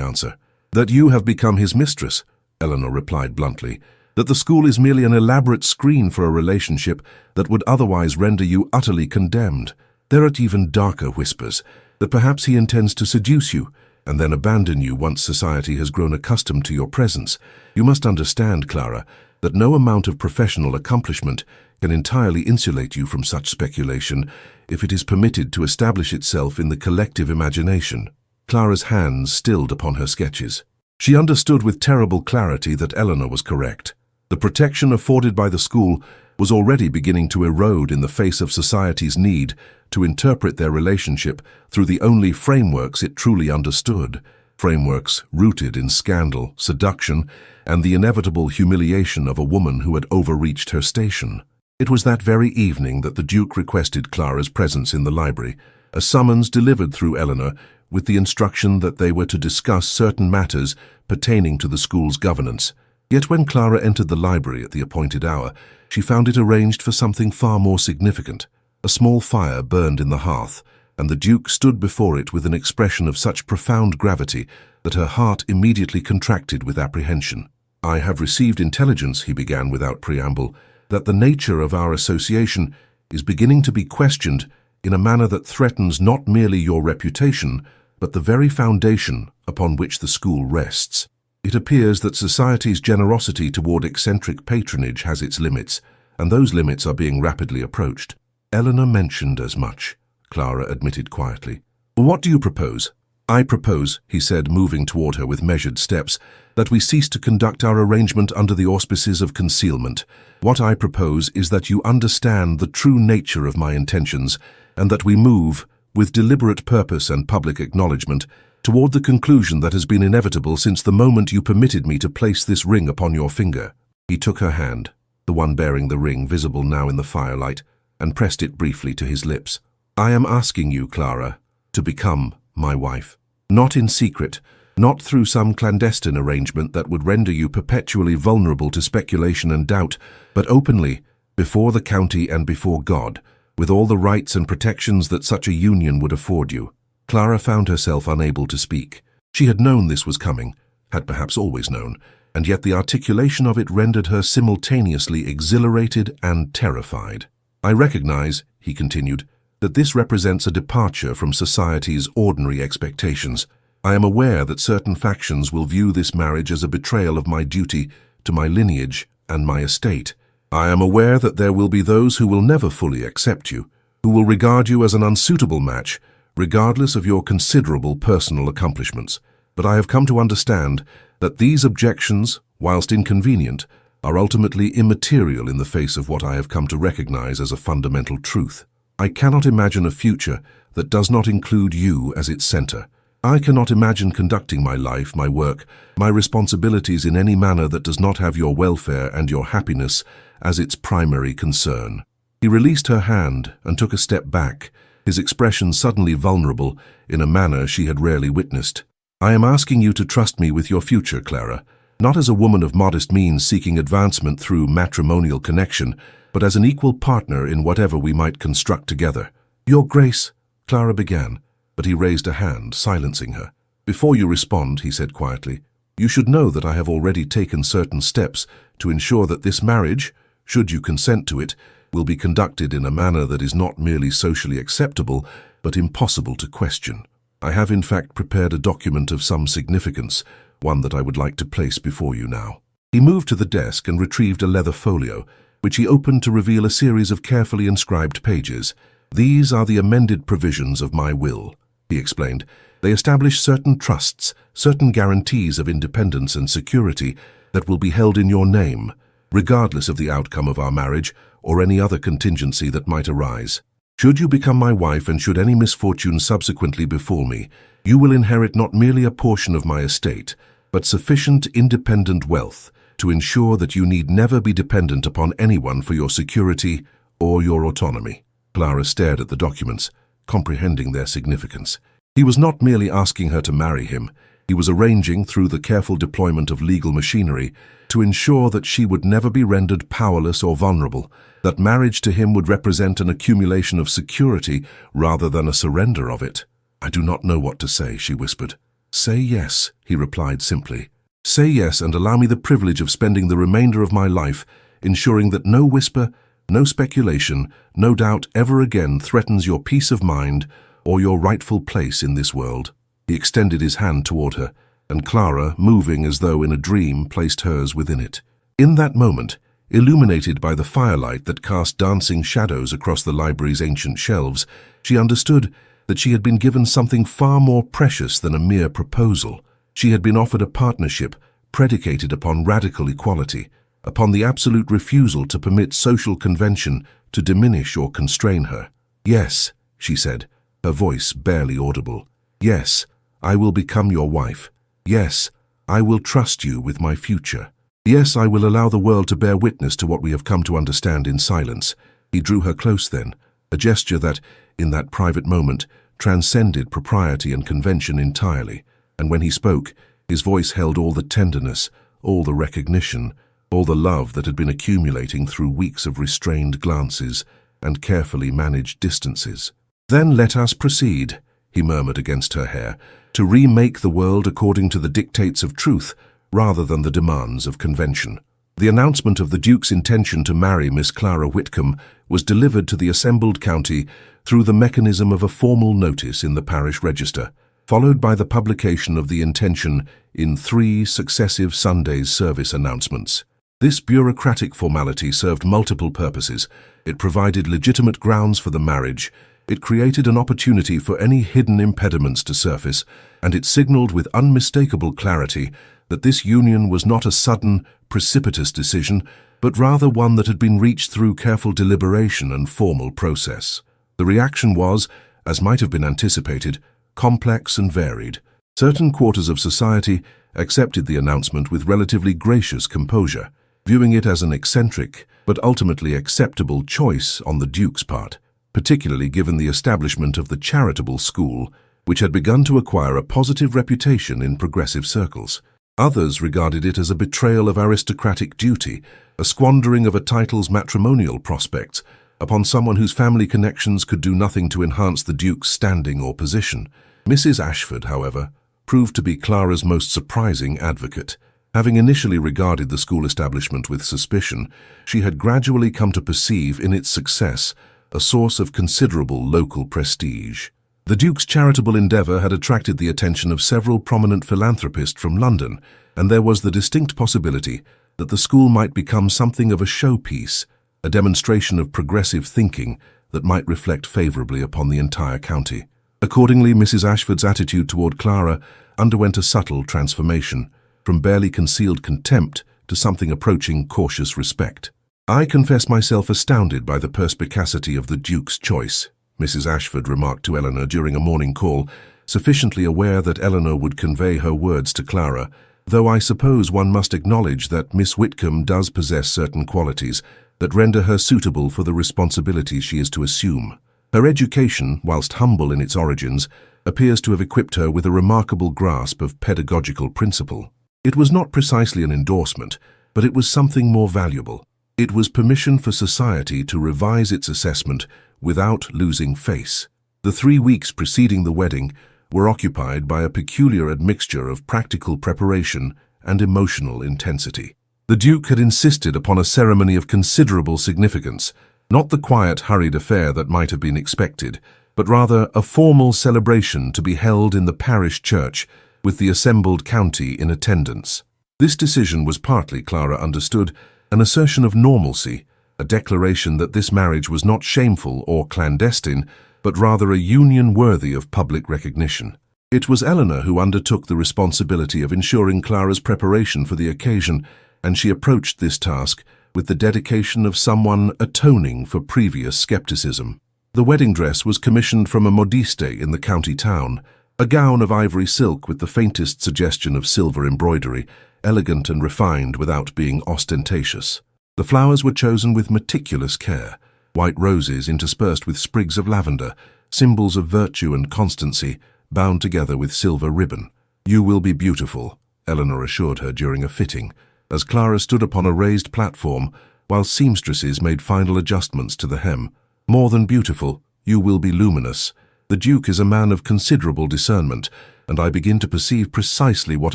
answer. That you have become his mistress, Eleanor replied bluntly. That the school is merely an elaborate screen for a relationship that would otherwise render you utterly condemned. There are even darker whispers, that perhaps he intends to seduce you, and then abandon you once society has grown accustomed to your presence. You must understand, Clara, that no amount of professional accomplishment can entirely insulate you from such speculation if it is permitted to establish itself in the collective imagination. Clara's hands stilled upon her sketches. She understood with terrible clarity that Eleanor was correct. The protection afforded by the school was already beginning to erode in the face of society's need to interpret their relationship through the only frameworks it truly understood, frameworks rooted in scandal, seduction, and the inevitable humiliation of a woman who had overreached her station. It was that very evening that the Duke requested Clara's presence in the library, a summons delivered through Eleanor with the instruction that they were to discuss certain matters pertaining to the school's governance. Yet when Clara entered the library at the appointed hour, she found it arranged for something far more significant. A small fire burned in the hearth, and the Duke stood before it with an expression of such profound gravity that her heart immediately contracted with apprehension. "I have received intelligence," he began without preamble, "that the nature of our association is beginning to be questioned in a manner that threatens not merely your reputation, but the very foundation upon which the school rests. It appears that society's generosity toward eccentric patronage has its limits, and those limits are being rapidly approached." Eleanor mentioned as much, Clara admitted quietly. "What do you propose?" "I propose," he said, moving toward her with measured steps, "that we cease to conduct our arrangement under the auspices of concealment. What I propose is that you understand the true nature of my intentions, and that we move, with deliberate purpose and public acknowledgement, toward the conclusion that has been inevitable since the moment you permitted me to place this ring upon your finger." He took her hand, the one bearing the ring visible now in the firelight, and pressed it briefly to his lips. "I am asking you, Clara, to become my wife. Not in secret, not through some clandestine arrangement that would render you perpetually vulnerable to speculation and doubt, but openly, before the county and before God, with all the rights and protections that such a union would afford you." Clara found herself unable to speak. She had known this was coming, had perhaps always known, and yet the articulation of it rendered her simultaneously exhilarated and terrified. "I recognize," he continued, "that this represents a departure from society's ordinary expectations. I am aware that certain factions will view this marriage as a betrayal of my duty to my lineage and my estate. I am aware that there will be those who will never fully accept you, who will regard you as an unsuitable match, regardless of your considerable personal accomplishments. But I have come to understand that these objections, whilst inconvenient, are ultimately immaterial in the face of what I have come to recognize as a fundamental truth. I cannot imagine a future that does not include you as its center. I cannot imagine conducting my life, my work, my responsibilities in any manner that does not have your welfare and your happiness as its primary concern." He released her hand and took a step back, his expression suddenly vulnerable in a manner she had rarely witnessed. "I am asking you to trust me with your future, Clara, not as a woman of modest means seeking advancement through matrimonial connection, but as an equal partner in whatever we might construct together." "Your Grace," Clara began, but he raised a hand, silencing her. "Before you respond," he said quietly, "you should know that I have already taken certain steps to ensure that this marriage, should you consent to it, will be conducted in a manner that is not merely socially acceptable, but impossible to question. I have in fact prepared a document of some significance, one that I would like to place before you now." He moved to the desk and retrieved a leather folio, which he opened to reveal a series of carefully inscribed pages. "These are the amended provisions of my will," he explained. "They establish certain trusts, certain guarantees of independence and security that will be held in your name, regardless of the outcome of our marriage or any other contingency that might arise. Should you become my wife and should any misfortune subsequently befall me, you will inherit not merely a portion of my estate, but sufficient independent wealth to ensure that you need never be dependent upon anyone for your security or your autonomy." Clara stared at the documents, comprehending their significance. He was not merely asking her to marry him, he was arranging, through the careful deployment of legal machinery, to ensure that she would never be rendered powerless or vulnerable, that marriage to him would represent an accumulation of security rather than a surrender of it. "I do not know what to say," she whispered. "Say yes," he replied simply. "Say yes and allow me the privilege of spending the remainder of my life ensuring that no whisper, no speculation, no doubt ever again threatens your peace of mind or your rightful place in this world." He extended his hand toward her, and Clara, moving as though in a dream, placed hers within it. In that moment, illuminated by the firelight that cast dancing shadows across the library's ancient shelves, she understood that she had been given something far more precious than a mere proposal. She had been offered a partnership predicated upon radical equality, upon the absolute refusal to permit social convention to diminish or constrain her. "Yes," she said, her voice barely audible. "Yes, I will become your wife. Yes, I will trust you with my future. Yes, I will allow the world to bear witness to what we have come to understand in silence." He drew her close then, a gesture that, in that private moment, transcended propriety and convention entirely, and when he spoke, his voice held all the tenderness, all the recognition, all the love that had been accumulating through weeks of restrained glances and carefully managed distances. "Then let us proceed," he murmured against her hair, "to remake the world according to the dictates of truth rather than the demands of convention." The announcement of the Duke's intention to marry Miss Clara Whitcomb was delivered to the assembled county through the mechanism of a formal notice in the parish register, followed by the publication of the intention in 3 successive Sundays service announcements. This bureaucratic formality served multiple purposes. It provided legitimate grounds for the marriage, it created an opportunity for any hidden impediments to surface, and it signaled with unmistakable clarity that this union was not a sudden, precipitous decision, but rather one that had been reached through careful deliberation and formal process. The reaction was, as might have been anticipated, complex and varied. Certain quarters of society accepted the announcement with relatively gracious composure, viewing it as an eccentric but ultimately acceptable choice on the Duke's part, particularly given the establishment of the charitable school, which had begun to acquire a positive reputation in progressive circles. Others regarded it as a betrayal of aristocratic duty, a squandering of a title's matrimonial prospects upon someone whose family connections could do nothing to enhance the Duke's standing or position. Mrs. Ashford, however, proved to be Clara's most surprising advocate. Having initially regarded the school establishment with suspicion, she had gradually come to perceive in its success a source of considerable local prestige. The Duke's charitable endeavour had attracted the attention of several prominent philanthropists from London, and there was the distinct possibility that the school might become something of a showpiece, a demonstration of progressive thinking that might reflect favourably upon the entire county. Accordingly, Mrs. Ashford's attitude toward Clara underwent a subtle transformation, from barely concealed contempt to something approaching cautious respect. "I confess myself astounded by the perspicacity of the Duke's choice," Mrs. Ashford remarked to Eleanor during a morning call, sufficiently aware that Eleanor would convey her words to Clara, "though I suppose one must acknowledge that Miss Whitcomb does possess certain qualities that render her suitable for the responsibilities she is to assume. Her education, whilst humble in its origins, appears to have equipped her with a remarkable grasp of pedagogical principle." It was not precisely an endorsement, but it was something more valuable. It was permission for society to revise its assessment without losing face. The 3 weeks preceding the wedding were occupied by a peculiar admixture of practical preparation and emotional intensity. The Duke had insisted upon a ceremony of considerable significance, not the quiet, hurried affair that might have been expected, but rather a formal celebration to be held in the parish church with the assembled county in attendance. This decision was partly, Clara understood, an assertion of normalcy, a declaration that this marriage was not shameful or clandestine, but rather a union worthy of public recognition. It was Eleanor who undertook the responsibility of ensuring Clara's preparation for the occasion, and she approached this task with the dedication of someone atoning for previous skepticism. The wedding dress was commissioned from a modiste in the county town, a gown of ivory silk with the faintest suggestion of silver embroidery, elegant and refined without being ostentatious. The flowers were chosen with meticulous care, white roses interspersed with sprigs of lavender, symbols of virtue and constancy, bound together with silver ribbon. "You will be beautiful," Eleanor assured her during a fitting, as Clara stood upon a raised platform while seamstresses made final adjustments to the hem. "More than beautiful, you will be luminous. The Duke is a man of considerable discernment, and I begin to perceive precisely what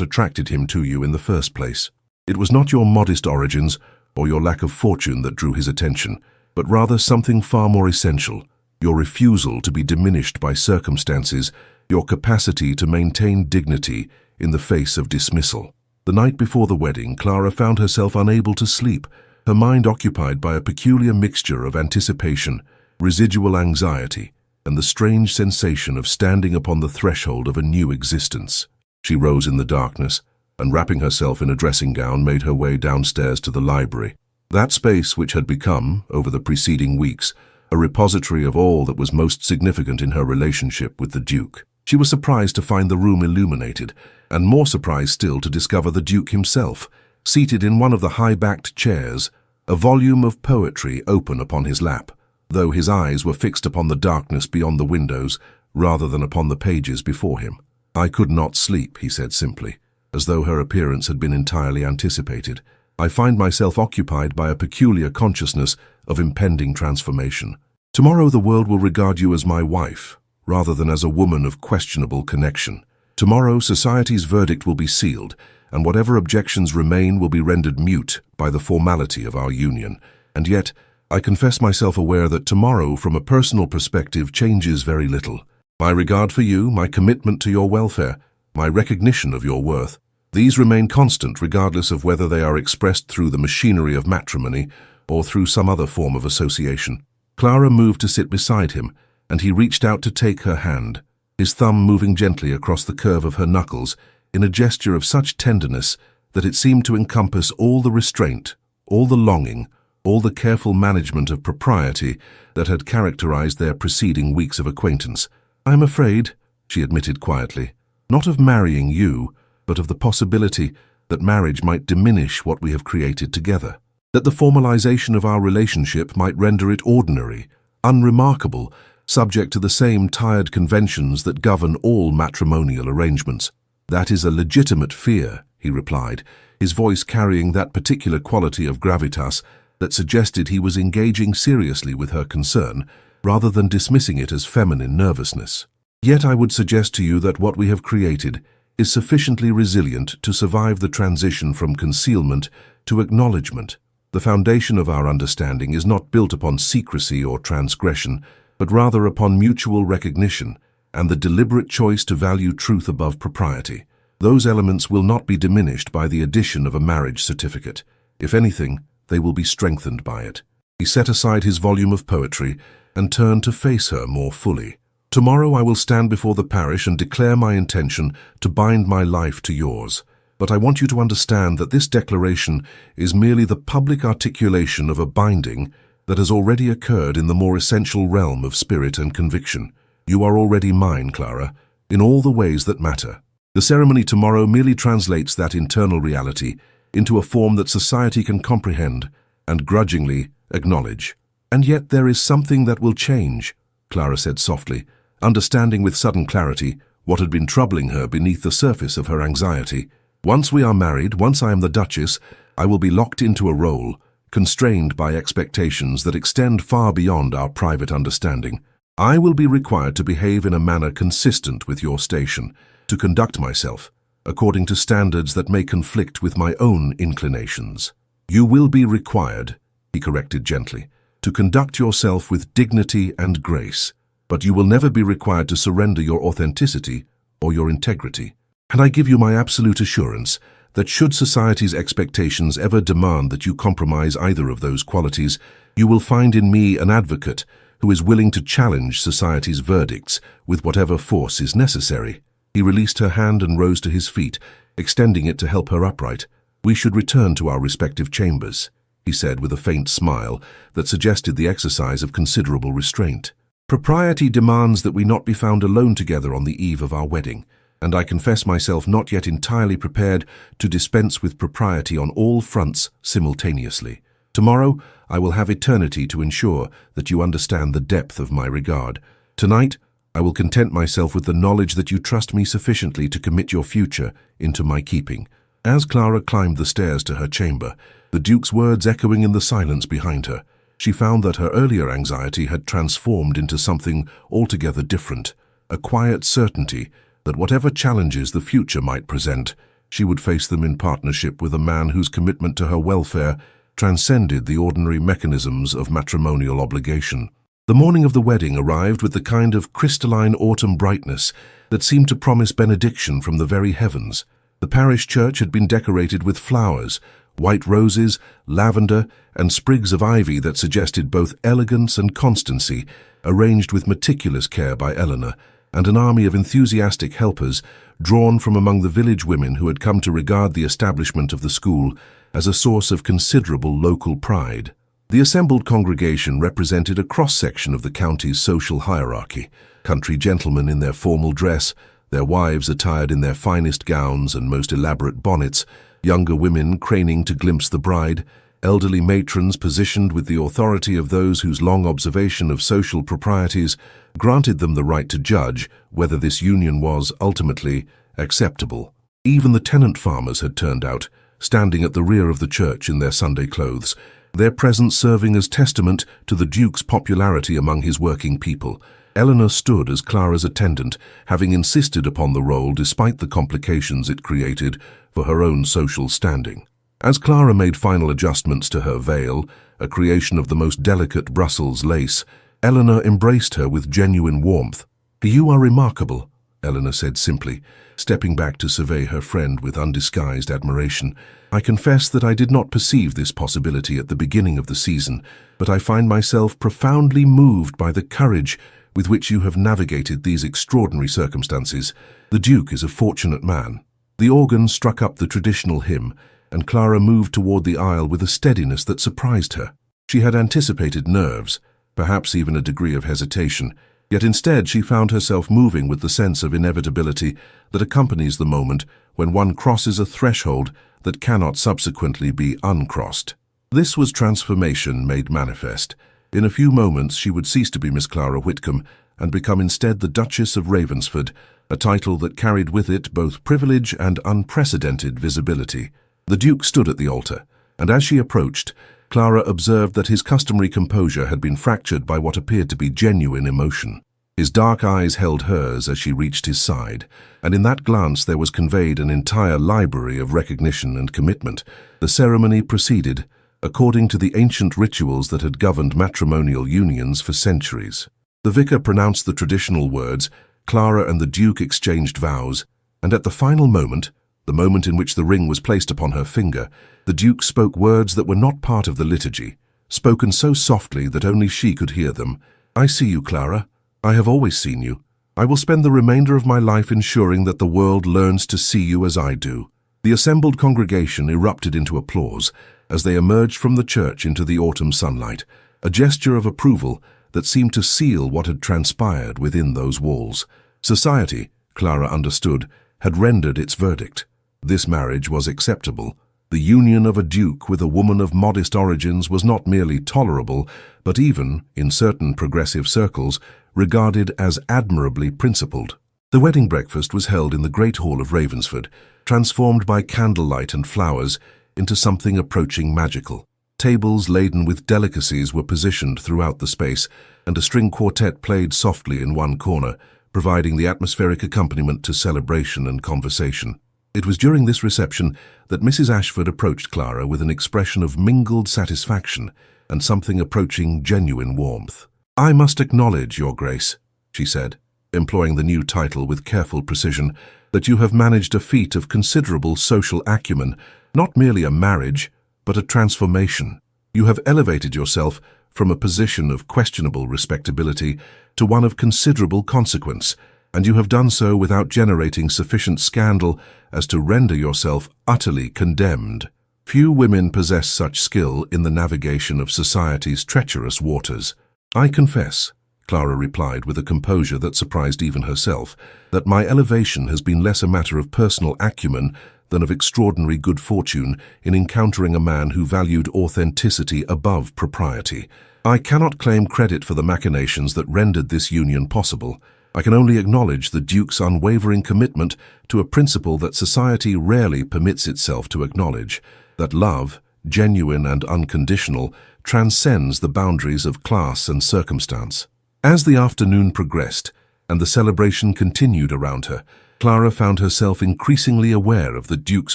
attracted him to you in the first place. It was not your modest origins or your lack of fortune that drew his attention, but rather something far more essential, your refusal to be diminished by circumstances, your capacity to maintain dignity in the face of dismissal." The night before the wedding, Clara found herself unable to sleep, her mind occupied by a peculiar mixture of anticipation, residual anxiety, and the strange sensation of standing upon the threshold of a new existence. She rose in the darkness, and wrapping herself in a dressing gown, made her way downstairs to the library. That space which had become, over the preceding weeks, a repository of all that was most significant in her relationship with the Duke. She was surprised to find the room illuminated, and more surprised still to discover the Duke himself, seated in one of the high-backed chairs, a volume of poetry open upon his lap, though his eyes were fixed upon the darkness beyond the windows rather than upon the pages before him. "I could not sleep," he said simply, as though her appearance had been entirely anticipated. "I find myself occupied by a peculiar consciousness of impending transformation. Tomorrow the world will regard you as my wife, rather than as a woman of questionable connection. Tomorrow society's verdict will be sealed, and whatever objections remain will be rendered mute by the formality of our union. And yet, I confess myself aware that tomorrow, from a personal perspective, changes very little. My regard for you, my commitment to your welfare, my recognition of your worth, these remain constant regardless of whether they are expressed through the machinery of matrimony or through some other form of association." Clara moved to sit beside him, and he reached out to take her hand, his thumb moving gently across the curve of her knuckles in a gesture of such tenderness that it seemed to encompass all the restraint, all the longing, all the careful management of propriety that had characterized their preceding weeks of acquaintance. "I am afraid," she admitted quietly, "not of marrying you, but of the possibility that marriage might diminish what we have created together, that the formalization of our relationship might render it ordinary, unremarkable, subject to the same tired conventions that govern all matrimonial arrangements." "That is a legitimate fear," he replied, his voice carrying that particular quality of gravitas that suggested he was engaging seriously with her concern, rather than dismissing it as feminine nervousness. "Yet I would suggest to you that what we have created is sufficiently resilient to survive the transition from concealment to acknowledgement. The foundation of our understanding is not built upon secrecy or transgression, but rather upon mutual recognition and the deliberate choice to value truth above propriety. Those elements will not be diminished by the addition of a marriage certificate. If anything, they will be strengthened by it." He set aside his volume of poetry and turned to face her more fully. "Tomorrow I will stand before the parish and declare my intention to bind my life to yours. But I want you to understand that this declaration is merely the public articulation of a binding that has already occurred in the more essential realm of spirit and conviction. You are already mine, Clara, in all the ways that matter. The ceremony tomorrow merely translates that internal reality into a form that society can comprehend and grudgingly acknowledge. And yet there is something that will change," Clara said softly, understanding with sudden clarity what had been troubling her beneath the surface of her anxiety. "Once we are married, once I am the Duchess, I will be locked into a role, constrained by expectations that extend far beyond our private understanding. I will be required to behave in a manner consistent with your station, to conduct myself according to standards that may conflict with my own inclinations. You will be required," he corrected gently, "to conduct yourself with dignity and grace, but you will never be required to surrender your authenticity or your integrity. And I give you my absolute assurance that should society's expectations ever demand that you compromise either of those qualities, you will find in me an advocate who is willing to challenge society's verdicts with whatever force is necessary." He released her hand and rose to his feet, extending it to help her upright. "We should return to our respective chambers," he said with a faint smile that suggested the exercise of considerable restraint. "Propriety demands that we not be found alone together on the eve of our wedding, and I confess myself not yet entirely prepared to dispense with propriety on all fronts simultaneously. Tomorrow I will have eternity to ensure that you understand the depth of my regard. Tonight I will content myself with the knowledge that you trust me sufficiently to commit your future into my keeping. As Clara climbed the stairs to her chamber, the Duke's words echoing in the silence behind her, she found that her earlier anxiety had transformed into something altogether different, a quiet certainty that whatever challenges the future might present, she would face them in partnership with a man whose commitment to her welfare transcended the ordinary mechanisms of matrimonial obligation. The morning of the wedding arrived with the kind of crystalline autumn brightness that seemed to promise benediction from the very heavens. The parish church had been decorated with flowers, white roses, lavender, and sprigs of ivy that suggested both elegance and constancy, arranged with meticulous care by Eleanor, and an army of enthusiastic helpers drawn from among the village women who had come to regard the establishment of the school as a source of considerable local pride. The assembled congregation represented a cross-section of the county's social hierarchy, country gentlemen in their formal dress, their wives attired in their finest gowns and most elaborate bonnets, younger women craning to glimpse the bride, elderly matrons positioned with the authority of those whose long observation of social proprieties granted them the right to judge whether this union was, ultimately, acceptable. Even the tenant farmers had turned out, standing at the rear of the church in their Sunday clothes, their presence serving as testament to the Duke's popularity among his working people. Eleanor stood as Clara's attendant, having insisted upon the role despite the complications it created for her own social standing. As Clara made final adjustments to her veil, a creation of the most delicate Brussels lace, Eleanor embraced her with genuine warmth. "You are remarkable," Eleanor said simply, stepping back to survey her friend with undisguised admiration. "I confess that I did not perceive this possibility at the beginning of the season, but I find myself profoundly moved by the courage with which you have navigated these extraordinary circumstances. The Duke is a fortunate man." The organ struck up the traditional hymn, and Clara moved toward the aisle with a steadiness that surprised her. She had anticipated nerves, perhaps even a degree of hesitation, yet instead she found herself moving with the sense of inevitability that accompanies the moment when one crosses a threshold that cannot subsequently be uncrossed. This was transformation made manifest. In a few moments she would cease to be Miss Clara Whitcomb and become instead the Duchess of Ravensford, a title that carried with it both privilege and unprecedented visibility. The Duke stood at the altar, and as she approached, Clara observed that his customary composure had been fractured by what appeared to be genuine emotion. His dark eyes held hers as she reached his side, and in that glance there was conveyed an entire library of recognition and commitment. The ceremony proceeded according to the ancient rituals that had governed matrimonial unions for centuries. The vicar pronounced the traditional words, Clara and the Duke exchanged vows, and at the final moment, the moment in which the ring was placed upon her finger, the Duke spoke words that were not part of the liturgy, spoken so softly that only she could hear them. "I see you, Clara. I have always seen you. I will spend the remainder of my life ensuring that the world learns to see you as I do." The assembled congregation erupted into applause as they emerged from the church into the autumn sunlight, a gesture of approval that seemed to seal what had transpired within those walls. Society, Clara understood, had rendered its verdict. This marriage was acceptable. The union of a duke with a woman of modest origins was not merely tolerable, but even, in certain progressive circles, regarded as admirably principled. The wedding breakfast was held in the great hall of Ravensford, transformed by candlelight and flowers into something approaching magical. Tables laden with delicacies were positioned throughout the space, and a string quartet played softly in one corner, providing the atmospheric accompaniment to celebration and conversation. It was during this reception that Mrs. Ashford approached Clara with an expression of mingled satisfaction and something approaching genuine warmth. "I must acknowledge, Your Grace," she said, employing the new title with careful precision, "that you have managed a feat of considerable social acumen, not merely a marriage, but a transformation. You have elevated yourself from a position of questionable respectability to one of considerable consequence, and you have done so without generating sufficient scandal as to render yourself utterly condemned. Few women possess such skill in the navigation of society's treacherous waters." "I confess," Clara replied with a composure that surprised even herself, "that my elevation has been less a matter of personal acumen than of extraordinary good fortune in encountering a man who valued authenticity above propriety. I cannot claim credit for the machinations that rendered this union possible. I can only acknowledge the Duke's unwavering commitment to a principle that society rarely permits itself to acknowledge, that love, genuine and unconditional, transcends the boundaries of class and circumstance. As the afternoon progressed and the celebration continued around her, Clara found herself increasingly aware of the Duke's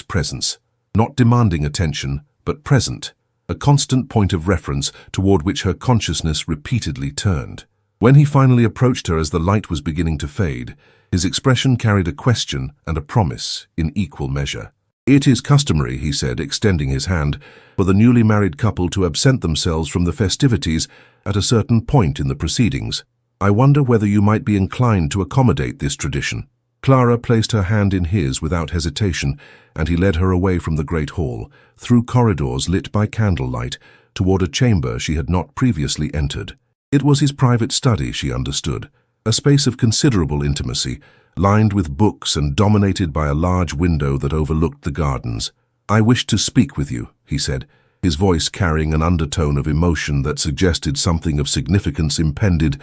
presence, not demanding attention, but present, a constant point of reference toward which her consciousness repeatedly turned. When he finally approached her as the light was beginning to fade, his expression carried a question and a promise in equal measure. "It is customary," he said, extending his hand, "for the newly married couple to absent themselves from the festivities at a certain point in the proceedings. I wonder whether you might be inclined to accommodate this tradition." Clara placed her hand in his without hesitation, and he led her away from the great hall, through corridors lit by candlelight, toward a chamber she had not previously entered. It was his private study, she understood, a space of considerable intimacy, lined with books and dominated by a large window that overlooked the gardens. "I wish to speak with you," he said, his voice carrying an undertone of emotion that suggested something of significance impended,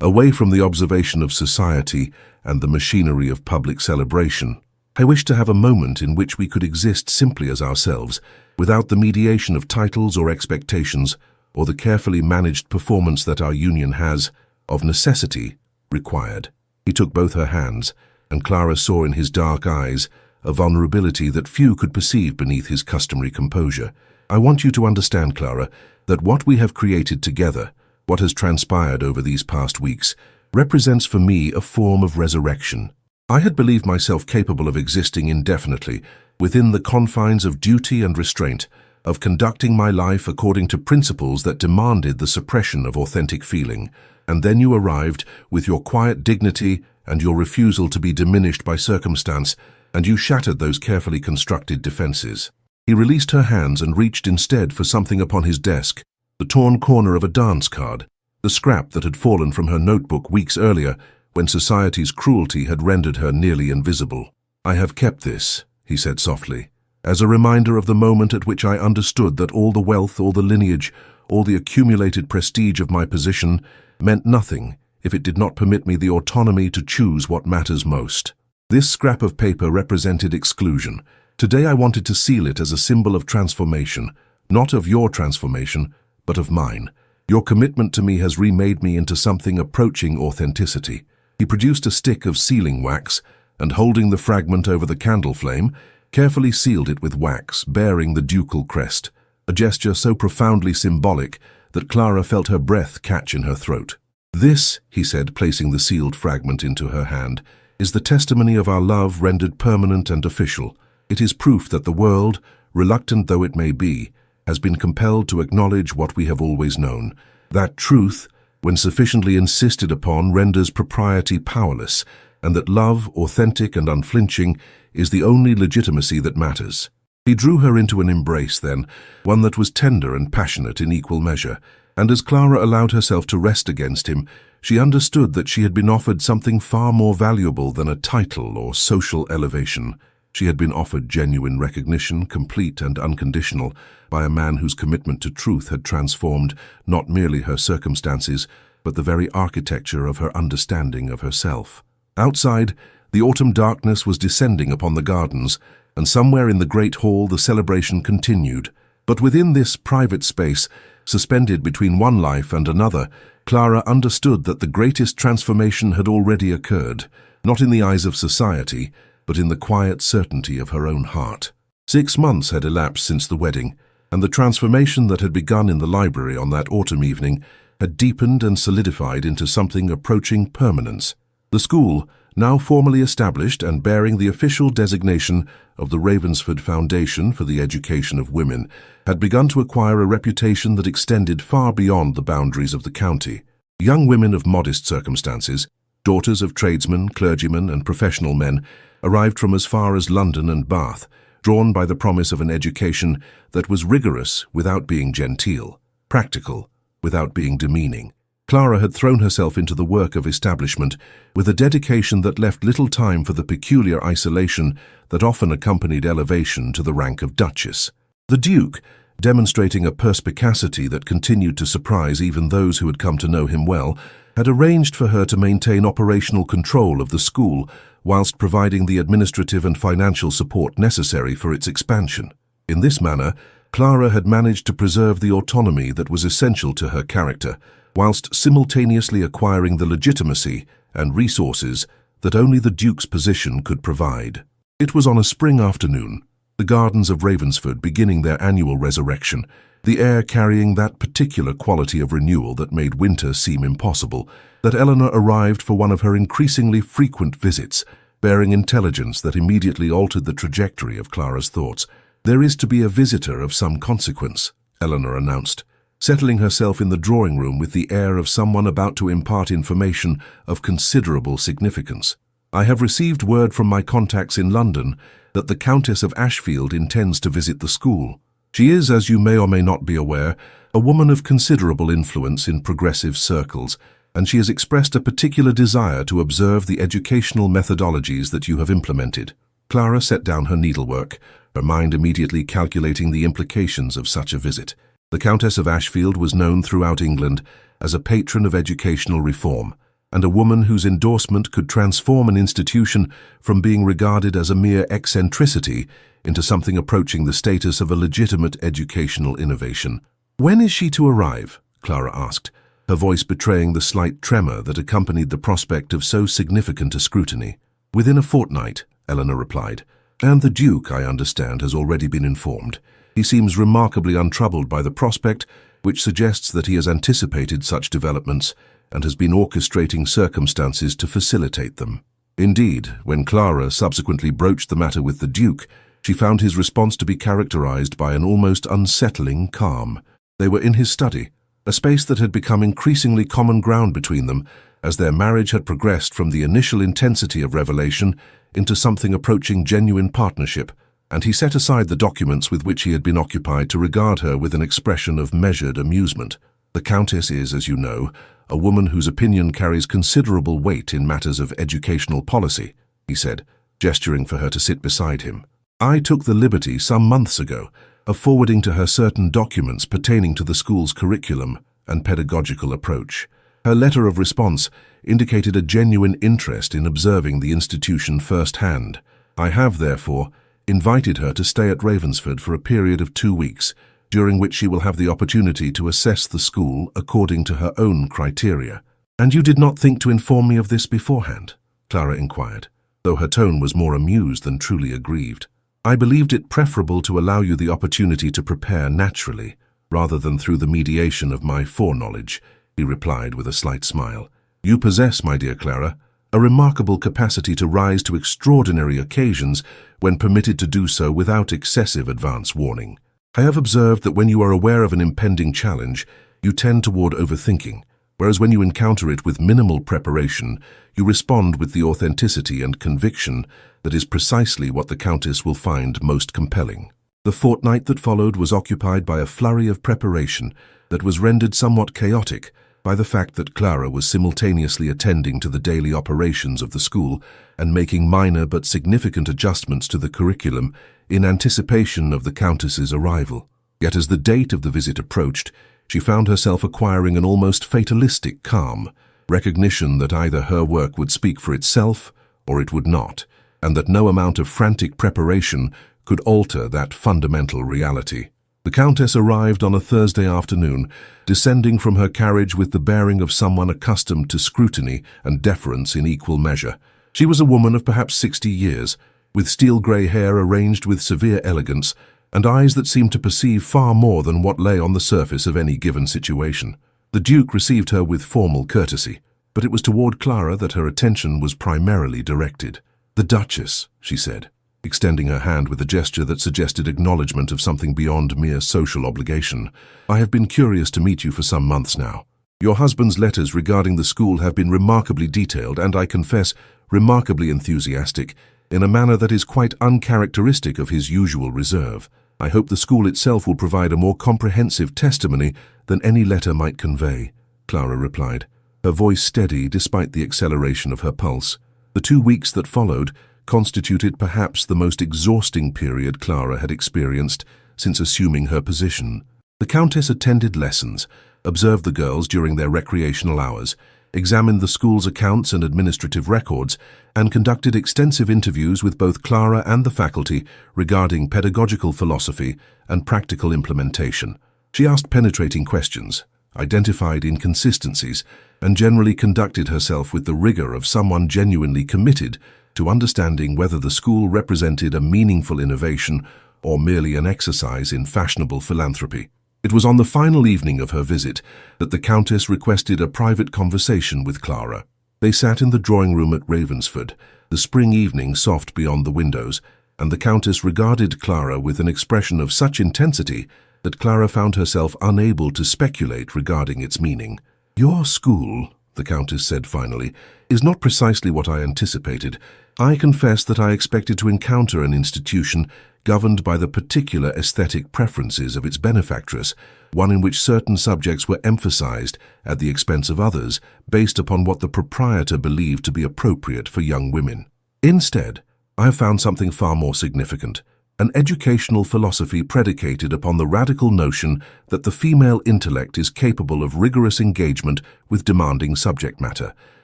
away from the observation of society and the machinery of public celebration. "I wish to have a moment in which we could exist simply as ourselves, without the mediation of titles or expectations, or the carefully managed performance that our union has, of necessity, required." He took both her hands, and Clara saw in his dark eyes a vulnerability that few could perceive beneath his customary composure. "I want you to understand, Clara, that what we have created together, what has transpired over these past weeks, represents for me a form of resurrection. I had believed myself capable of existing indefinitely within the confines of duty and restraint, of conducting my life according to principles that demanded the suppression of authentic feeling. And then you arrived with your quiet dignity and your refusal to be diminished by circumstance, and you shattered those carefully constructed defenses." He released her hands and reached instead for something upon his desk, the torn corner of a dance card, the scrap that had fallen from her notebook weeks earlier when society's cruelty had rendered her nearly invisible. "I have kept this," he said softly, "as a reminder of the moment at which I understood that all the wealth, all the lineage, all the accumulated prestige of my position meant nothing if it did not permit me the autonomy to choose what matters most." This scrap of paper represented exclusion. Today I wanted to seal it as a symbol of transformation, not of your transformation, but of mine. Your commitment to me has remade me into something approaching authenticity. He produced a stick of sealing wax, and holding the fragment over the candle flame, carefully sealed it with wax, bearing the ducal crest, a gesture so profoundly symbolic that Clara felt her breath catch in her throat. "This," he said, placing the sealed fragment into her hand, "is the testimony of our love rendered permanent and official. It is proof that the world, reluctant though it may be, has been compelled to acknowledge what we have always known. That truth, when sufficiently insisted upon, renders propriety powerless, and that love, authentic and unflinching, is the only legitimacy that matters." He drew her into an embrace then, one that was tender and passionate in equal measure, and as Clara allowed herself to rest against him, she understood that she had been offered something far more valuable than a title or social elevation. She had been offered genuine recognition, complete and unconditional, by a man whose commitment to truth had transformed not merely her circumstances, but the very architecture of her understanding of herself. Outside, the autumn darkness was descending upon the gardens, and somewhere in the great hall the celebration continued. But within this private space, suspended between one life and another, Clara understood that the greatest transformation had already occurred, not in the eyes of society, but in the quiet certainty of her own heart. 6 months had elapsed since the wedding, and the transformation that had begun in the library on that autumn evening had deepened and solidified into something approaching permanence. The school, now formally established and bearing the official designation of the Ravensford Foundation for the Education of Women, had begun to acquire a reputation that extended far beyond the boundaries of the county. Young women of modest circumstances, daughters of tradesmen, clergymen and professional men, arrived from as far as London and Bath, drawn by the promise of an education that was rigorous without being genteel, practical without being demeaning. Clara had thrown herself into the work of establishment with a dedication that left little time for the peculiar isolation that often accompanied elevation to the rank of Duchess. The Duke, demonstrating a perspicacity that continued to surprise even those who had come to know him well, had arranged for her to maintain operational control of the school whilst providing the administrative and financial support necessary for its expansion. In this manner, Clara had managed to preserve the autonomy that was essential to her character, whilst simultaneously acquiring the legitimacy and resources that only the Duke's position could provide. It was on a spring afternoon, the gardens of Ravensford beginning their annual resurrection, the air carrying that particular quality of renewal that made winter seem impossible, that Eleanor arrived for one of her increasingly frequent visits, bearing intelligence that immediately altered the trajectory of Clara's thoughts. "There is to be a visitor of some consequence," Eleanor announced, settling herself in the drawing room with the air of someone about to impart information of considerable significance. "I have received word from my contacts in London that the Countess of Ashfield intends to visit the school. She is, as you may or may not be aware, a woman of considerable influence in progressive circles, and she has expressed a particular desire to observe the educational methodologies that you have implemented." Clara set down her needlework, her mind immediately calculating the implications of such a visit. The Countess of Ashfield was known throughout England as a patron of educational reform, and a woman whose endorsement could transform an institution from being regarded as a mere eccentricity into something approaching the status of a legitimate educational innovation. "When is she to arrive?" Clara asked, her voice betraying the slight tremor that accompanied the prospect of so significant a scrutiny. "Within a fortnight," Eleanor replied. "And the Duke, I understand, has already been informed. He seems remarkably untroubled by the prospect, which suggests that he has anticipated such developments and has been orchestrating circumstances to facilitate them." Indeed, when Clara subsequently broached the matter with the Duke, she found his response to be characterized by an almost unsettling calm. They were in his study, a space that had become increasingly common ground between them as their marriage had progressed from the initial intensity of revelation into something approaching genuine partnership, and he set aside the documents with which he had been occupied to regard her with an expression of measured amusement. "The Countess is, as you know, a woman whose opinion carries considerable weight in matters of educational policy," he said, gesturing for her to sit beside him. "I took the liberty some months ago of forwarding to her certain documents pertaining to the school's curriculum and pedagogical approach. Her letter of response indicated a genuine interest in observing the institution firsthand. I have, therefore, invited her to stay at Ravensford for a period of 2 weeks, during which she will have the opportunity to assess the school according to her own criteria." "And you did not think to inform me of this beforehand?" Clara inquired, though her tone was more amused than truly aggrieved. "I believed it preferable to allow you the opportunity to prepare naturally, rather than through the mediation of my foreknowledge," he replied with a slight smile. "You possess, my dear Clara, a remarkable capacity to rise to extraordinary occasions when permitted to do so without excessive advance warning. I have observed that when you are aware of an impending challenge, you tend toward overthinking, whereas when you encounter it with minimal preparation, you respond with the authenticity and conviction that is precisely what the Countess will find most compelling." The fortnight that followed was occupied by a flurry of preparation that was rendered somewhat chaotic by the fact that Clara was simultaneously attending to the daily operations of the school and making minor but significant adjustments to the curriculum in anticipation of the Countess's arrival. Yet as the date of the visit approached, she found herself acquiring an almost fatalistic calm, recognition that either her work would speak for itself or it would not, and that no amount of frantic preparation could alter that fundamental reality. The Countess arrived on a Thursday afternoon, descending from her carriage with the bearing of someone accustomed to scrutiny and deference in equal measure. She was a woman of perhaps 60 years, with steel-grey hair arranged with severe elegance, and eyes that seemed to perceive far more than what lay on the surface of any given situation. The Duke received her with formal courtesy, but it was toward Clara that her attention was primarily directed. "The Duchess," she said, extending her hand with a gesture that suggested acknowledgement of something beyond mere social obligation. "I have been curious to meet you for some months now. Your husband's letters regarding the school have been remarkably detailed and, I confess, remarkably enthusiastic, in a manner that is quite uncharacteristic of his usual reserve. I hope the school itself will provide a more comprehensive testimony than any letter might convey," Clara replied, her voice steady despite the acceleration of her pulse. The 2 weeks that followed constituted perhaps the most exhausting period Clara had experienced since assuming her position. The Countess attended lessons, observed the girls during their recreational hours, examined the school's accounts and administrative records, and conducted extensive interviews with both Clara and the faculty regarding pedagogical philosophy and practical implementation. She asked penetrating questions, identified inconsistencies, and generally conducted herself with the rigor of someone genuinely committed to understanding whether the school represented a meaningful innovation or merely an exercise in fashionable philanthropy. It was on the final evening of her visit that the Countess requested a private conversation with Clara. They sat in the drawing room at Ravensford, the spring evening soft beyond the windows, and the Countess regarded Clara with an expression of such intensity that Clara found herself unable to speculate regarding its meaning. "Your school," the Countess said finally, "is not precisely what I anticipated. I confess that I expected to encounter an institution governed by the particular aesthetic preferences of its benefactress, one in which certain subjects were emphasized at the expense of others, based upon what the proprietor believed to be appropriate for young women. Instead, I have found something far more significant, an educational philosophy predicated upon the radical notion that the female intellect is capable of rigorous engagement with demanding subject matter,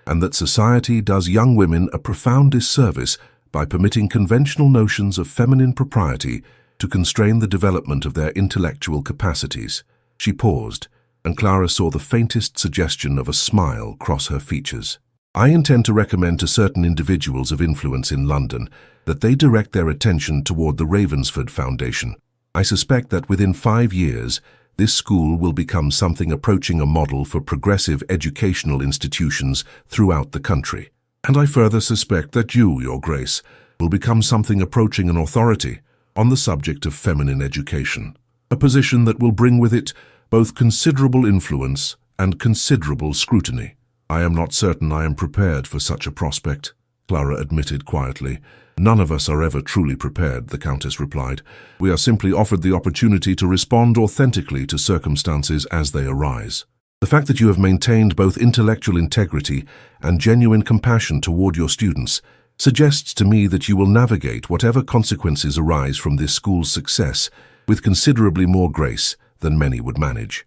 and that society does young women a profound disservice by permitting conventional notions of feminine propriety to constrain the development of their intellectual capacities." She paused, and Clara saw the faintest suggestion of a smile cross her features. "I intend to recommend to certain individuals of influence in London that they direct their attention toward the Ravensford Foundation. I suspect that within 5 years, this school will become something approaching a model for progressive educational institutions throughout the country. And I further suspect that you, Your Grace, will become something approaching an authority on the subject of feminine education, a position that will bring with it both considerable influence and considerable scrutiny." "I am not certain I am prepared for such a prospect," Clara admitted quietly. "None of us are ever truly prepared," the Countess replied. "We are simply offered the opportunity to respond authentically to circumstances as they arise. The fact that you have maintained both intellectual integrity and genuine compassion toward your students suggests to me that you will navigate whatever consequences arise from this school's success with considerably more grace than many would manage."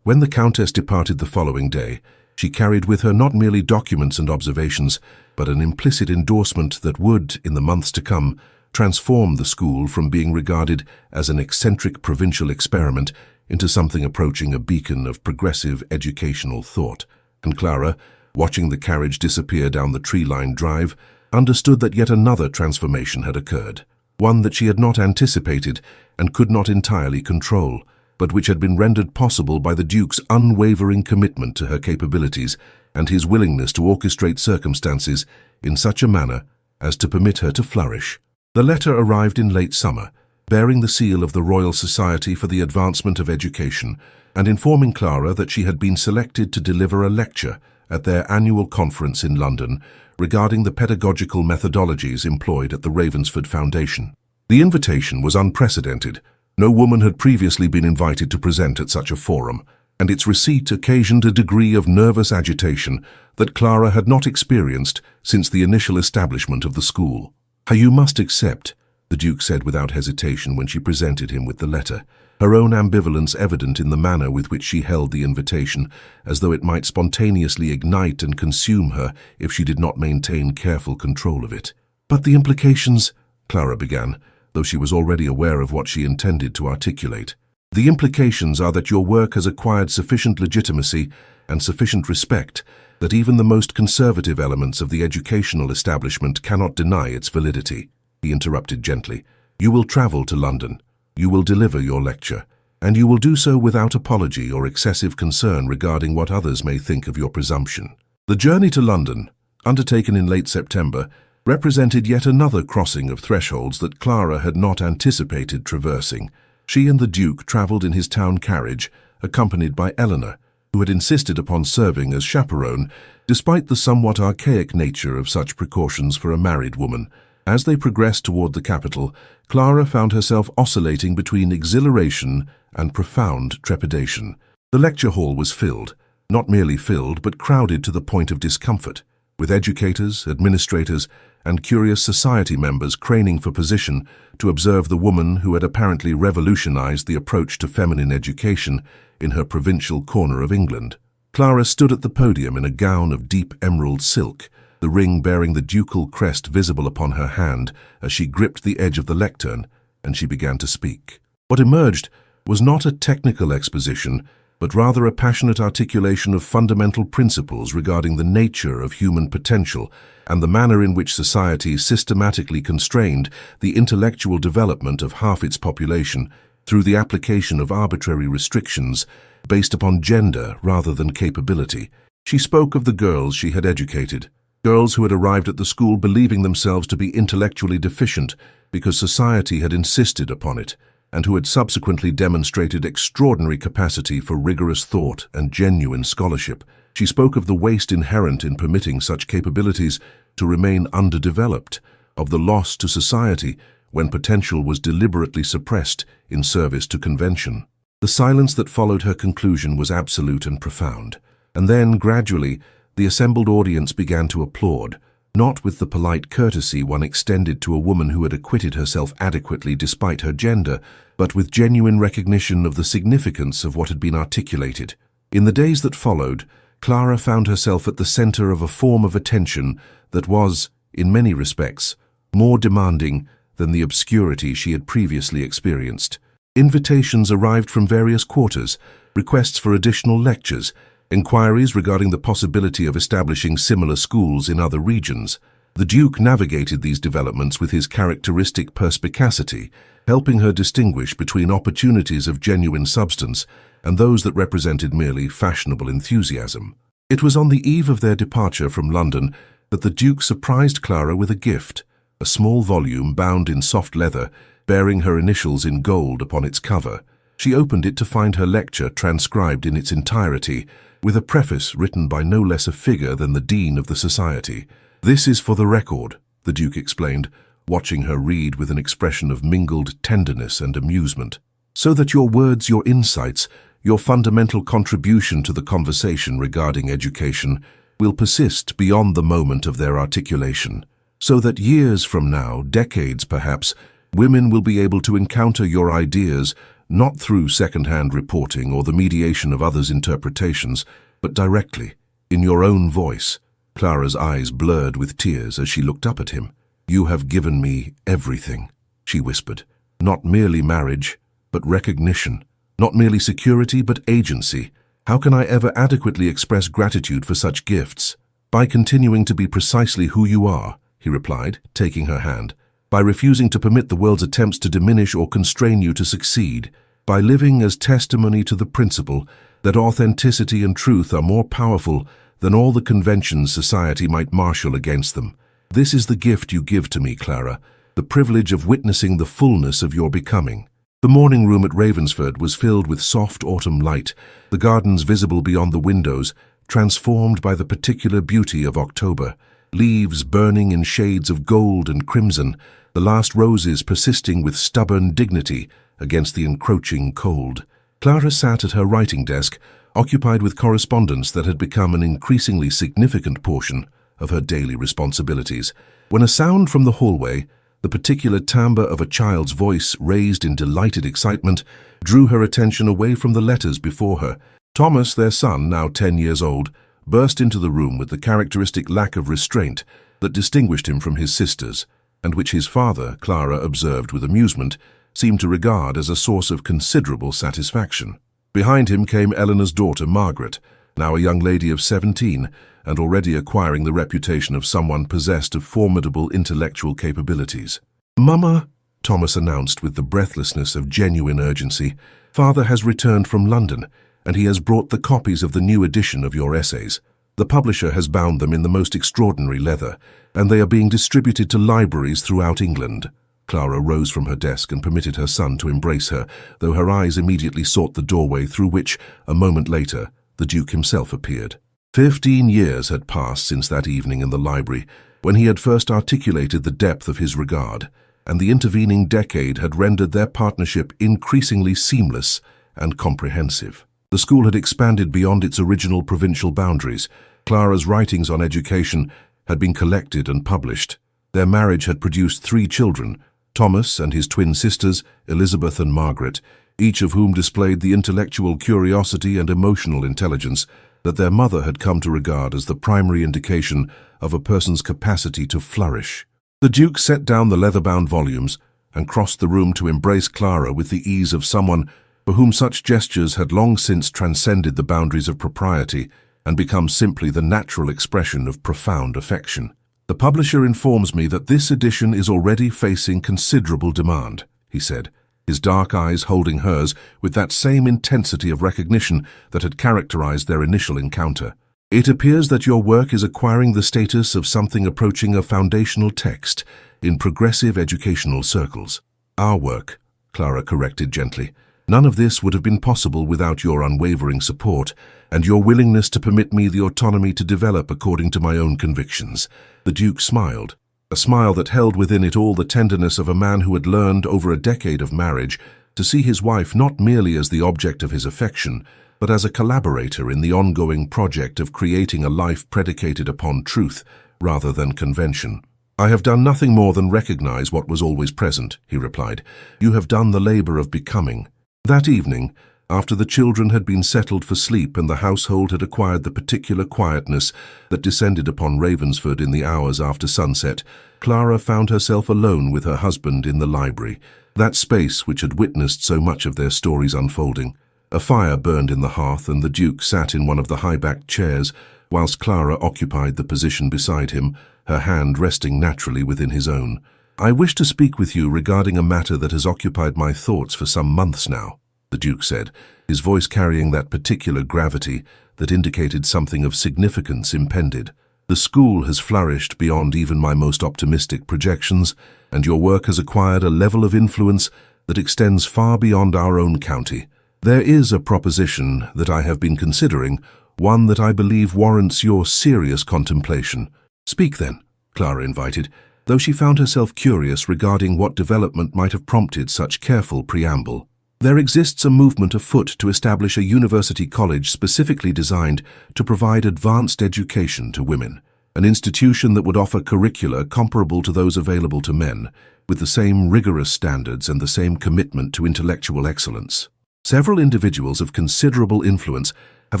When the Countess departed the following day, she carried with her not merely documents and observations, but an implicit endorsement that would, in the months to come, transform the school from being regarded as an eccentric provincial experiment into something approaching a beacon of progressive educational thought. And Clara, watching the carriage disappear down the tree-lined drive, understood that yet another transformation had occurred, one that she had not anticipated and could not entirely control, but which had been rendered possible by the Duke's unwavering commitment to her capabilities and his willingness to orchestrate circumstances in such a manner as to permit her to flourish. The letter arrived in late summer, bearing the seal of the Royal Society for the Advancement of Education, and informing Clara that she had been selected to deliver a lecture at their annual conference in London regarding the pedagogical methodologies employed at the Ravensford Foundation. The invitation was unprecedented. No woman had previously been invited to present at such a forum, and its receipt occasioned a degree of nervous agitation that Clara had not experienced since the initial establishment of the school. "You must accept," the Duke said without hesitation when she presented him with the letter, her own ambivalence evident in the manner with which she held the invitation, as though it might spontaneously ignite and consume her if she did not maintain careful control of it. "But the implications," Clara began, though she was already aware of what she intended to articulate. "The implications are that your work has acquired sufficient legitimacy and sufficient respect that even the most conservative elements of the educational establishment cannot deny its validity," he interrupted gently. "You will travel to London. You will deliver your lecture, and you will do so without apology or excessive concern regarding what others may think of your presumption." The journey to London, undertaken in late September, represented yet another crossing of thresholds that Clara had not anticipated traversing. She and the Duke travelled in his town carriage, accompanied by Eleanor, who had insisted upon serving as chaperone, despite the somewhat archaic nature of such precautions for a married woman. As they progressed toward the capital, Clara found herself oscillating between exhilaration and profound trepidation. The lecture hall was filled, not merely filled, but crowded to the point of discomfort, with educators, administrators, and curious society members craning for position to observe the woman who had apparently revolutionized the approach to feminine education in her provincial corner of England. Clara stood at the podium in a gown of deep emerald silk, the ring bearing the ducal crest visible upon her hand as she gripped the edge of the lectern, and she began to speak. What emerged was not a technical exposition, but rather a passionate articulation of fundamental principles regarding the nature of human potential and the manner in which society systematically constrained the intellectual development of half its population through the application of arbitrary restrictions based upon gender rather than capability. She spoke of the girls she had educated, girls who had arrived at the school believing themselves to be intellectually deficient because society had insisted upon it, and who had subsequently demonstrated extraordinary capacity for rigorous thought and genuine scholarship. She spoke of the waste inherent in permitting such capabilities to remain underdeveloped, of the loss to society when potential was deliberately suppressed in service to convention. The silence that followed her conclusion was absolute and profound, and then, gradually, the assembled audience began to applaud, not with the polite courtesy one extended to a woman who had acquitted herself adequately despite her gender, but with genuine recognition of the significance of what had been articulated. In the days that followed, Clara found herself at the center of a form of attention that was, in many respects, more demanding than the obscurity she had previously experienced. Invitations arrived from various quarters, requests for additional lectures, inquiries regarding the possibility of establishing similar schools in other regions. The Duke navigated these developments with his characteristic perspicacity, helping her distinguish between opportunities of genuine substance and those that represented merely fashionable enthusiasm. It was on the eve of their departure from London that the Duke surprised Clara with a gift, a small volume bound in soft leather, bearing her initials in gold upon its cover. She opened it to find her lecture transcribed in its entirety, with a preface written by no less a figure than the Dean of the Society. "This is for the record," the Duke explained, watching her read with an expression of mingled tenderness and amusement, "so that your words, your insights, your fundamental contribution to the conversation regarding education will persist beyond the moment of their articulation, so that years from now, decades perhaps, women will be able to encounter your ideas not through second-hand reporting or the mediation of others' interpretations, but directly, in your own voice." Clara's eyes blurred with tears as she looked up at him. "You have given me everything," she whispered. "Not merely marriage, but recognition. Not merely security, but agency. How can I ever adequately express gratitude for such gifts?" "By continuing to be precisely who you are," he replied, taking her hand. "By refusing to permit the world's attempts to diminish or constrain you to succeed. By living as testimony to the principle that authenticity and truth are more powerful than all the conventions society might marshal against them. This is the gift you give to me, Clara, the privilege of witnessing the fullness of your becoming." The morning room at Ravensford was filled with soft autumn light, the gardens visible beyond the windows, transformed by the particular beauty of October, leaves burning in shades of gold and crimson, the last roses persisting with stubborn dignity against the encroaching cold. Clara sat at her writing desk, occupied with correspondence that had become an increasingly significant portion of her daily responsibilities, when a sound from the hallway, the particular timbre of a child's voice raised in delighted excitement, drew her attention away from the letters before her. Thomas, their son, now 10 years old, burst into the room with the characteristic lack of restraint that distinguished him from his sisters, and which his father, Clara observed with amusement, seemed to regard as a source of considerable satisfaction. Behind him came Eleanor's daughter, Margaret, now a young lady of 17, and already acquiring the reputation of someone possessed of formidable intellectual capabilities. "Mama," Thomas announced with the breathlessness of genuine urgency, "Father has returned from London, and he has brought the copies of the new edition of your essays. The publisher has bound them in the most extraordinary leather, and they are being distributed to libraries throughout England." Clara rose from her desk and permitted her son to embrace her, though her eyes immediately sought the doorway through which, a moment later, the Duke himself appeared. 15 years had passed since that evening in the library, when he had first articulated the depth of his regard, and the intervening decade had rendered their partnership increasingly seamless and comprehensive. The school had expanded beyond its original provincial boundaries. Clara's writings on education had been collected and published. Their marriage had produced 3 children, Thomas and his twin sisters, Elizabeth and Margaret, each of whom displayed the intellectual curiosity and emotional intelligence that their mother had come to regard as the primary indication of a person's capacity to flourish. The Duke set down the leather-bound volumes and crossed the room to embrace Clara with the ease of someone for whom such gestures had long since transcended the boundaries of propriety and become simply the natural expression of profound affection. "The publisher informs me that this edition is already facing considerable demand," he said, his dark eyes holding hers with that same intensity of recognition that had characterized their initial encounter. "It appears that your work is acquiring the status of something approaching a foundational text in progressive educational circles." "Our work," Clara corrected gently. "None of this would have been possible without your unwavering support and your willingness to permit me the autonomy to develop according to my own convictions." The Duke smiled, a smile that held within it all the tenderness of a man who had learned over a decade of marriage to see his wife not merely as the object of his affection, but as a collaborator in the ongoing project of creating a life predicated upon truth rather than convention. "I have done nothing more than recognize what was always present," he replied. "You have done the labor of becoming." That evening, after the children had been settled for sleep and the household had acquired the particular quietness that descended upon Ravensford in the hours after sunset, Clara found herself alone with her husband in the library, that space which had witnessed so much of their stories unfolding. A fire burned in the hearth and the Duke sat in one of the high-backed chairs, whilst Clara occupied the position beside him, her hand resting naturally within his own. "I wish to speak with you regarding a matter that has occupied my thoughts for some months now," the Duke said, his voice carrying that particular gravity that indicated something of significance impended. "The school has flourished beyond even my most optimistic projections, and your work has acquired a level of influence that extends far beyond our own county. There is a proposition that I have been considering, one that I believe warrants your serious contemplation." "Speak then," Clara invited, though she found herself curious regarding what development might have prompted such careful preamble. "There exists a movement afoot to establish a university college specifically designed to provide advanced education to women, an institution that would offer curricula comparable to those available to men, with the same rigorous standards and the same commitment to intellectual excellence. Several individuals of considerable influence have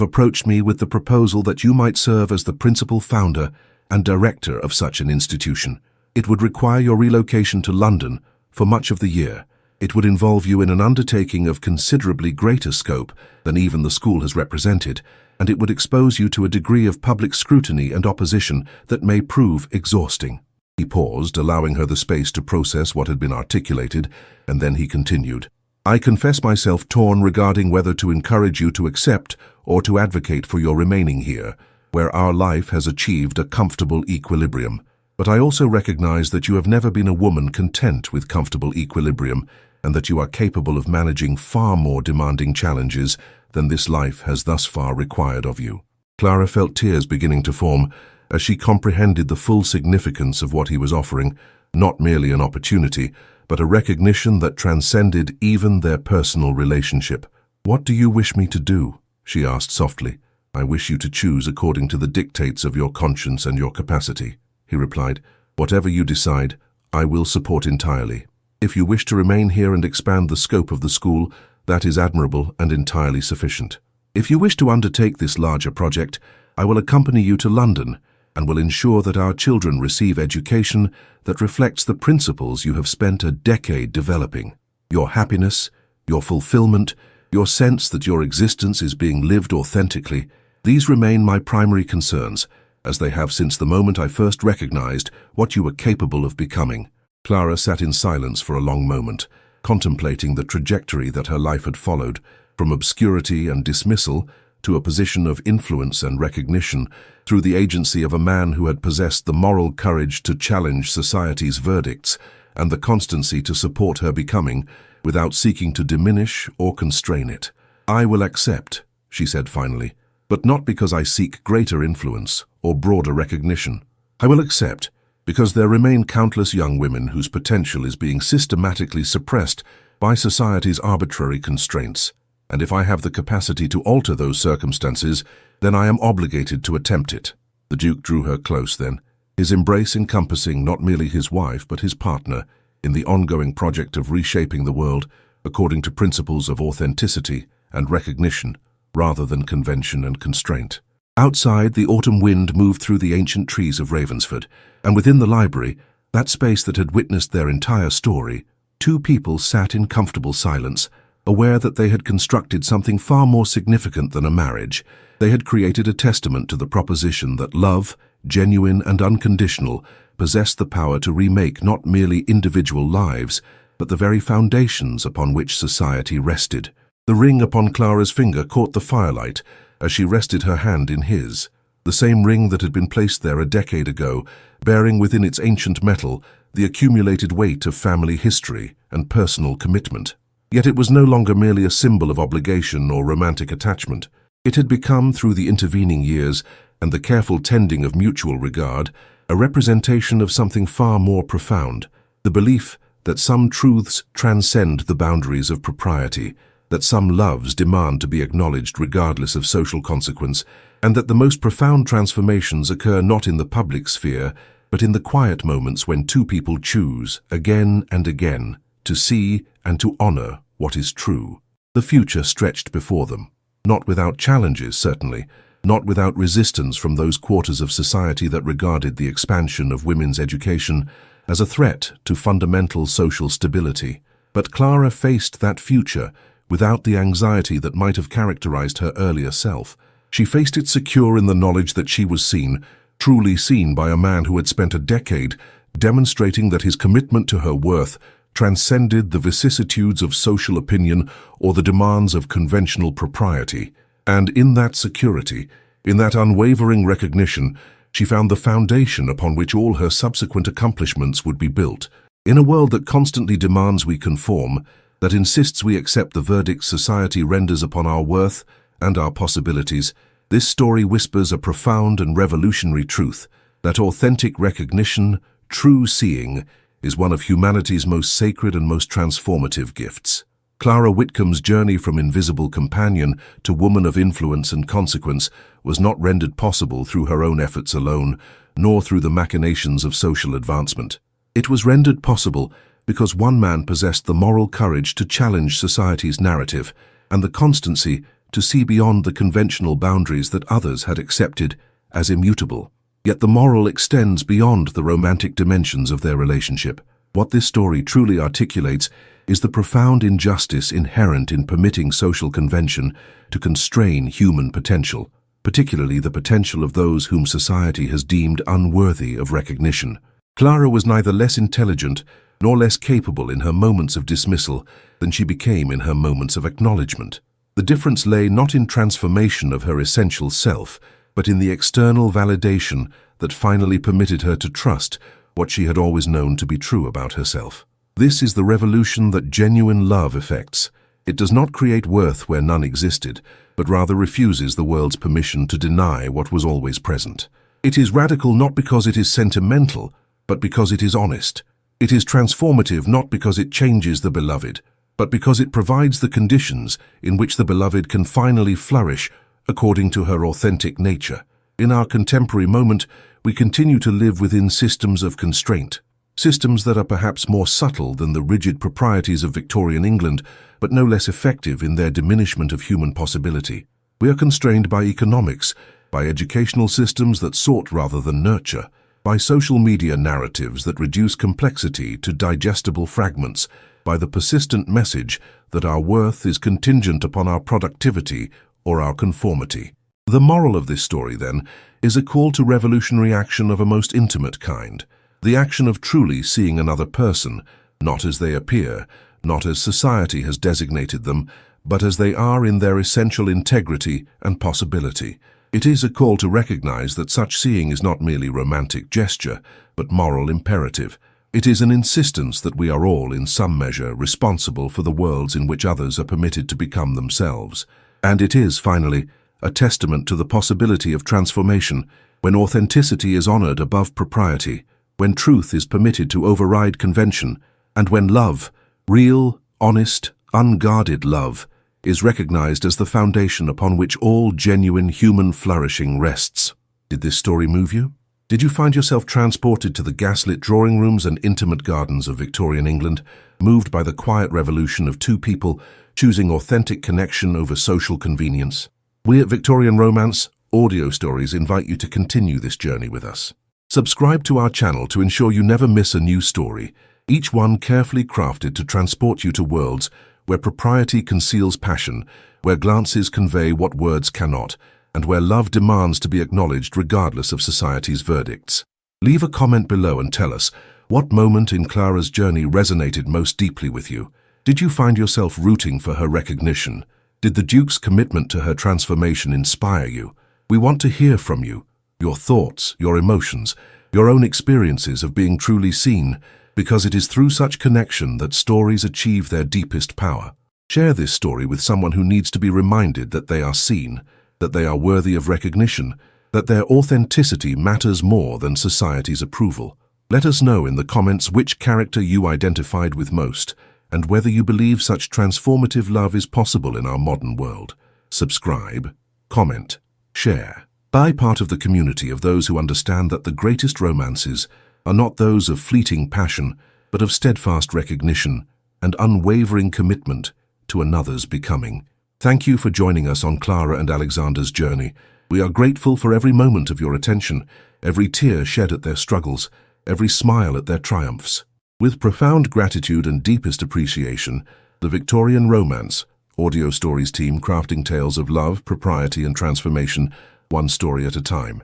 approached me with the proposal that you might serve as the principal founder and director of such an institution. It would require your relocation to London for much of the year. It would involve you in an undertaking of considerably greater scope than even the school has represented, and it would expose you to a degree of public scrutiny and opposition that may prove exhausting." He paused, allowing her the space to process what had been articulated, and then he continued. "I confess myself torn regarding whether to encourage you to accept or to advocate for your remaining here, where our life has achieved a comfortable equilibrium. But I also recognize that you have never been a woman content with comfortable equilibrium, and that you are capable of managing far more demanding challenges than this life has thus far required of you." Clara felt tears beginning to form as she comprehended the full significance of what he was offering, not merely an opportunity, but a recognition that transcended even their personal relationship. "What do you wish me to do?" she asked softly. "I wish you to choose according to the dictates of your conscience and your capacity," he replied. "Whatever you decide, I will support entirely. If you wish to remain here and expand the scope of the school, that is admirable and entirely sufficient. If you wish to undertake this larger project, I will accompany you to London and will ensure that our children receive education that reflects the principles you have spent a decade developing. Your happiness, your fulfillment, your sense that your existence is being lived authentically, these remain my primary concerns, as they have since the moment I first recognized what you were capable of becoming." Clara sat in silence for a long moment, contemplating the trajectory that her life had followed, from obscurity and dismissal to a position of influence and recognition through the agency of a man who had possessed the moral courage to challenge society's verdicts and the constancy to support her becoming without seeking to diminish or constrain it. "I will accept," she said finally, "but not because I seek greater influence or broader recognition. I will accept because there remain countless young women whose potential is being systematically suppressed by society's arbitrary constraints, and if I have the capacity to alter those circumstances, then I am obligated to attempt it." The Duke drew her close then, his embrace encompassing not merely his wife but his partner in the ongoing project of reshaping the world according to principles of authenticity and recognition rather than convention and constraint. Outside, the autumn wind moved through the ancient trees of Ravensford, and within the library, that space that had witnessed their entire story, two people sat in comfortable silence, aware that they had constructed something far more significant than a marriage. They had created a testament to the proposition that love, genuine and unconditional, possessed the power to remake not merely individual lives, but the very foundations upon which society rested. The ring upon Clara's finger caught the firelight as she rested her hand in his, the same ring that had been placed there a decade ago, bearing within its ancient metal the accumulated weight of family history and personal commitment. Yet it was no longer merely a symbol of obligation or romantic attachment. It had become, through the intervening years and the careful tending of mutual regard, a representation of something far more profound, the belief that some truths transcend the boundaries of propriety, that some loves demand to be acknowledged regardless of social consequence, and that the most profound transformations occur not in the public sphere, but in the quiet moments when two people choose, again and again, to see and to honor what is true. The future stretched before them, not without challenges, certainly, not without resistance from those quarters of society that regarded the expansion of women's education as a threat to fundamental social stability. But Clara faced that future without the anxiety that might have characterized her earlier self. She faced it secure in the knowledge that she was seen, truly seen, by a man who had spent a decade demonstrating that his commitment to her worth transcended the vicissitudes of social opinion or the demands of conventional propriety. And in that security, in that unwavering recognition, she found the foundation upon which all her subsequent accomplishments would be built. In a world that constantly demands we conform, that insists we accept the verdicts society renders upon our worth and our possibilities, this story whispers a profound and revolutionary truth, that authentic recognition, true seeing, is one of humanity's most sacred and most transformative gifts. Clara Whitcomb's journey from invisible companion to woman of influence and consequence was not rendered possible through her own efforts alone, nor through the machinations of social advancement. It was rendered possible because one man possessed the moral courage to challenge society's narrative and the constancy to see beyond the conventional boundaries that others had accepted as immutable. Yet the moral extends beyond the romantic dimensions of their relationship. What this story truly articulates is the profound injustice inherent in permitting social convention to constrain human potential, particularly the potential of those whom society has deemed unworthy of recognition. Clara was neither less intelligent nor less capable in her moments of dismissal than she became in her moments of acknowledgement. The difference lay not in transformation of her essential self, but in the external validation that finally permitted her to trust what she had always known to be true about herself. This is the revolution that genuine love effects. It does not create worth where none existed, but rather refuses the world's permission to deny what was always present. It is radical not because it is sentimental, but because it is honest. It is transformative not because it changes the beloved, but because it provides the conditions in which the beloved can finally flourish according to her authentic nature. In our contemporary moment, we continue to live within systems of constraint, systems that are perhaps more subtle than the rigid proprieties of Victorian England, but no less effective in their diminishment of human possibility. We are constrained by economics, by educational systems that sort rather than nurture, by social media narratives that reduce complexity to digestible fragments, by the persistent message that our worth is contingent upon our productivity or our conformity. The moral of this story, then, is a call to revolutionary action of a most intimate kind, the action of truly seeing another person, not as they appear, not as society has designated them, but as they are in their essential integrity and possibility. It is a call to recognize that such seeing is not merely romantic gesture, but moral imperative. It is an insistence that we are all, in some measure, responsible for the worlds in which others are permitted to become themselves. And it is, finally, a testament to the possibility of transformation, when authenticity is honored above propriety, when truth is permitted to override convention, and when love, real, honest, unguarded love, is recognized as the foundation upon which all genuine human flourishing rests. Did this story move you? Did you find yourself transported to the gaslit drawing rooms and intimate gardens of Victorian England, moved by the quiet revolution of two people choosing authentic connection over social convenience? We at Victorian Romance audio stories invite you to continue this journey with us. Subscribe to our channel to ensure you never miss a new story, each one carefully crafted to transport you to worlds where propriety conceals passion, where glances convey what words cannot, and where love demands to be acknowledged regardless of society's verdicts. Leave a comment below and tell us, what moment in Clara's journey resonated most deeply with you? Did you find yourself rooting for her recognition? Did the Duke's commitment to her transformation inspire you? We want to hear from you, your thoughts, your emotions, your own experiences of being truly seen, because it is through such connection that stories achieve their deepest power. Share this story with someone who needs to be reminded that they are seen, that they are worthy of recognition, that their authenticity matters more than society's approval. Let us know in the comments which character you identified with most, and whether you believe such transformative love is possible in our modern world. Subscribe, comment, share. Be part of the community of those who understand that the greatest romances are not those of fleeting passion, but of steadfast recognition and unwavering commitment to another's becoming. Thank you for joining us on Clara and Alexander's journey. We are grateful for every moment of your attention, every tear shed at their struggles, every smile at their triumphs. With profound gratitude and deepest appreciation, the Victorian Romance audio stories team crafting tales of love, propriety, and transformation, one story at a time.